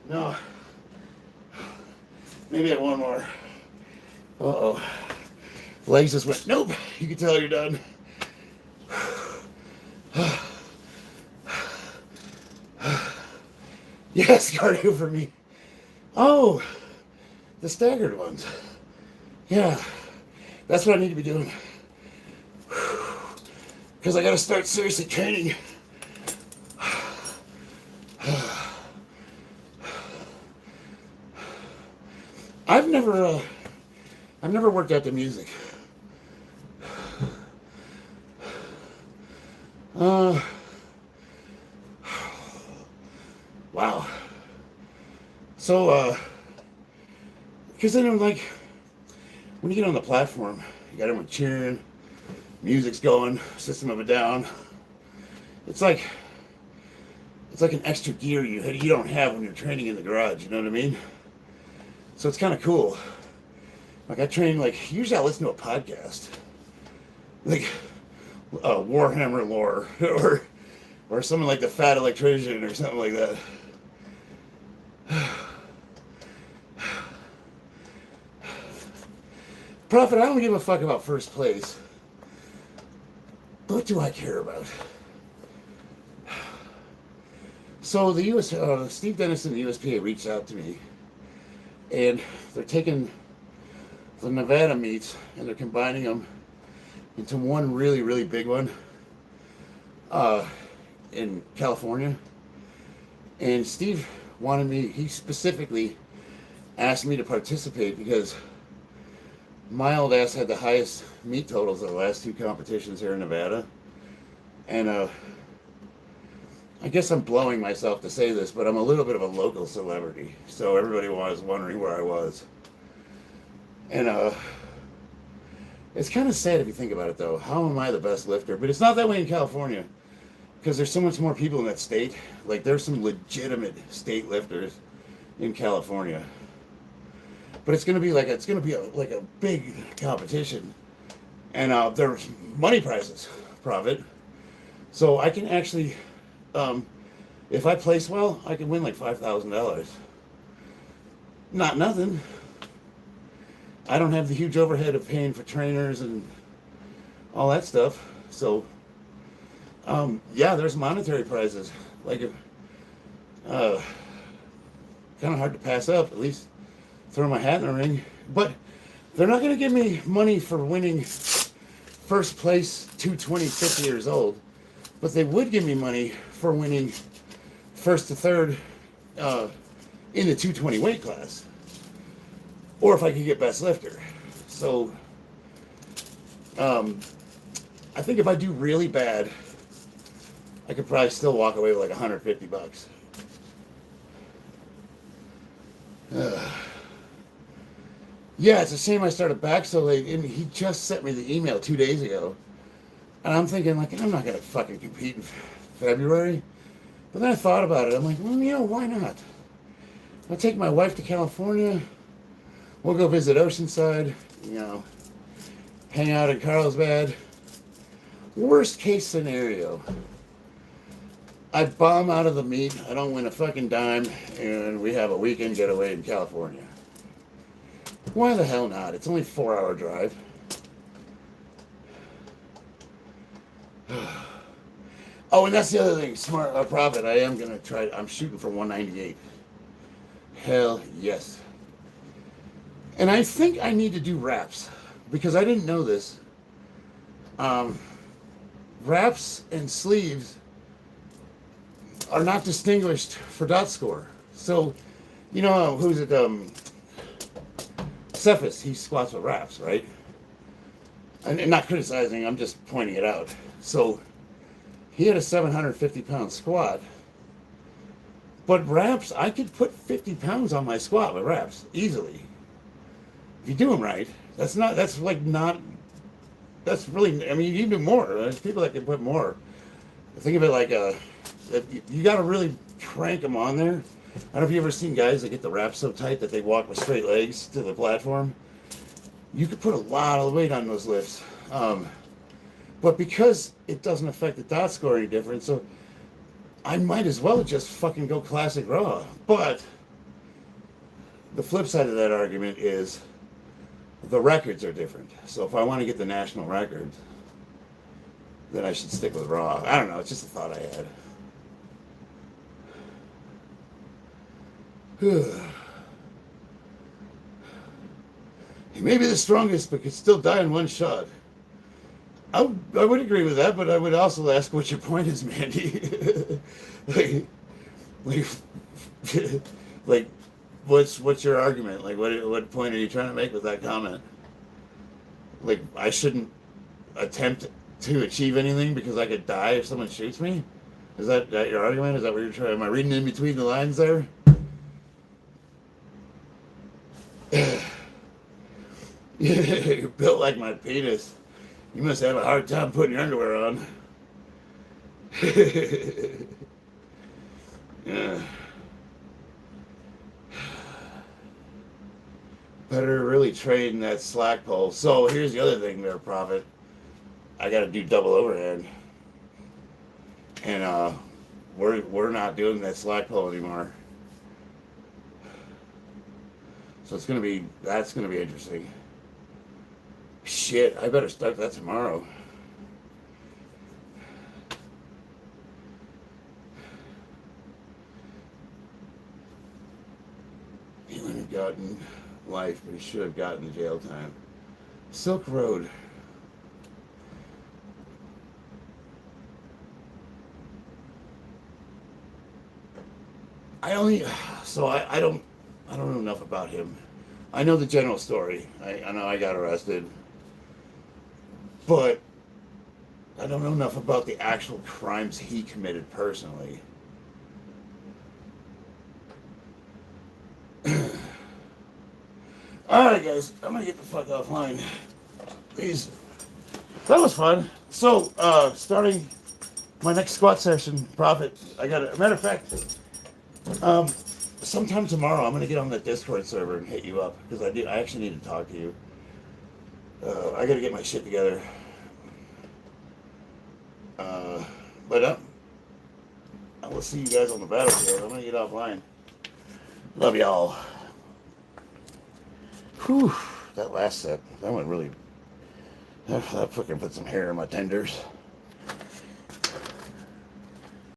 No. Maybe I have one more. Uh-oh. Legs just went, nope. You can tell you're done. Yes, cardio for me. Oh, the staggered ones. Yeah, that's what I need to be doing. because I got to start seriously training. I've never worked out the music. Wow. So, because then I'm like, when you get on the platform, you got everyone cheering, music's going, System of a Down. It's like an extra gear you don't have when you're training in the garage. You know what I mean? So it's kind of cool. Like I train, like usually I listen to a podcast, like Warhammer lore or something like the Fat Electrician or something like that. Prophet, I don't give a fuck about first place. What do I care about? So the Steve Dennis and the USPA reached out to me, and they're taking the Nevada meets and they're combining them into one really, really big one in California. And Steve he specifically asked me to participate because my old ass had the highest meet totals of the last two competitions here in Nevada. And I guess I'm blowing myself to say this, but I'm a little bit of a local celebrity. So everybody was wondering where I was. And it's kind of sad if you think about it, though. How am I the best lifter? But it's not that way in California, because there's so much more people in that state. Like, there's some legitimate state lifters in California. But it's gonna be like a big competition, and there's money prizes, Profit. So I can actually, if I place well, I can win like $5,000. Not nothing. I don't have the huge overhead of paying for trainers and all that stuff. So, yeah, there's monetary prizes. Like, kind of hard to pass up. At least throw my hat in the ring. But they're not going to give me money for winning first place 220 50 years old. But they would give me money for winning first to third in the 220 weight class. Or if I could get best lifter. So, I think if I do really bad, I could probably still walk away with like $150. Yeah, it's a shame I started back so late, and he just sent me the email 2 days ago. And I'm thinking, like, I'm not going to fucking compete in February. But then I thought about it. I'm like, well, why not? I'll take my wife to California. We'll go visit Oceanside, hang out in Carlsbad. Worst case scenario, I bomb out of the meet, I don't win a fucking dime, and we have a weekend getaway in California. Why the hell not? It's only a 4-hour drive. Oh, and that's the other thing, smart Profit, I am going to try, I'm shooting for 198. Hell yes. And I think I need to do wraps, because I didn't know this. Wraps and sleeves are not distinguished for dot score. So, who's it? Cephas, he squats with wraps, right? And not criticizing, I'm just pointing it out. So, he had a 750-pound squat. But wraps, I could put 50 pounds on my squat with wraps, easily. If you do them right, that's really, I mean, you can do more. There's people that can put more. Think of it like you got to really crank them on there. I don't know if you've ever seen guys that get the wraps so tight that they walk with straight legs to the platform. You could put a lot of weight on those lifts. But because it doesn't affect the dot score any different, so I might as well just fucking go classic raw. But the flip side of that argument is the records are different. So if I want to get the national record, then I should stick with raw. I don't know. It's just a thought I had. He may be the strongest, but could still die in one shot. I would agree with that, but I would also ask what your point is, Mandy. like, like, like, what's your argument? Like, what point are you trying to make with that comment? Like, I shouldn't attempt to achieve anything because I could die if someone shoots me? Is that your argument? Is that what you're trying? Am I reading in between the lines there? You're built like my penis. You must have a hard time putting your underwear on. Yeah. Better really trade in that slack pull. So here's the other thing there, Prophet. I got to do double overhead, and we're not doing that slack pull anymore. So that's gonna be interesting. Shit, I better start that tomorrow. He wouldn't have gotten life, but he should have gotten jail time. Silk Road. I only so I don't know enough about him. I know the general story. I know I got arrested, but I don't know enough about the actual crimes he committed personally. Alright guys, I'm gonna get the fuck offline. Please. That was fun. So, starting my next squat session, Prophet, I got a matter of fact, sometime tomorrow I'm gonna get on that Discord server and hit you up because I actually need to talk to you. I gotta get my shit together. But I will see you guys on the battlefield. I'm gonna get offline. Love y'all. Whew, that last set, that went really, that fucking put some hair in my tenders.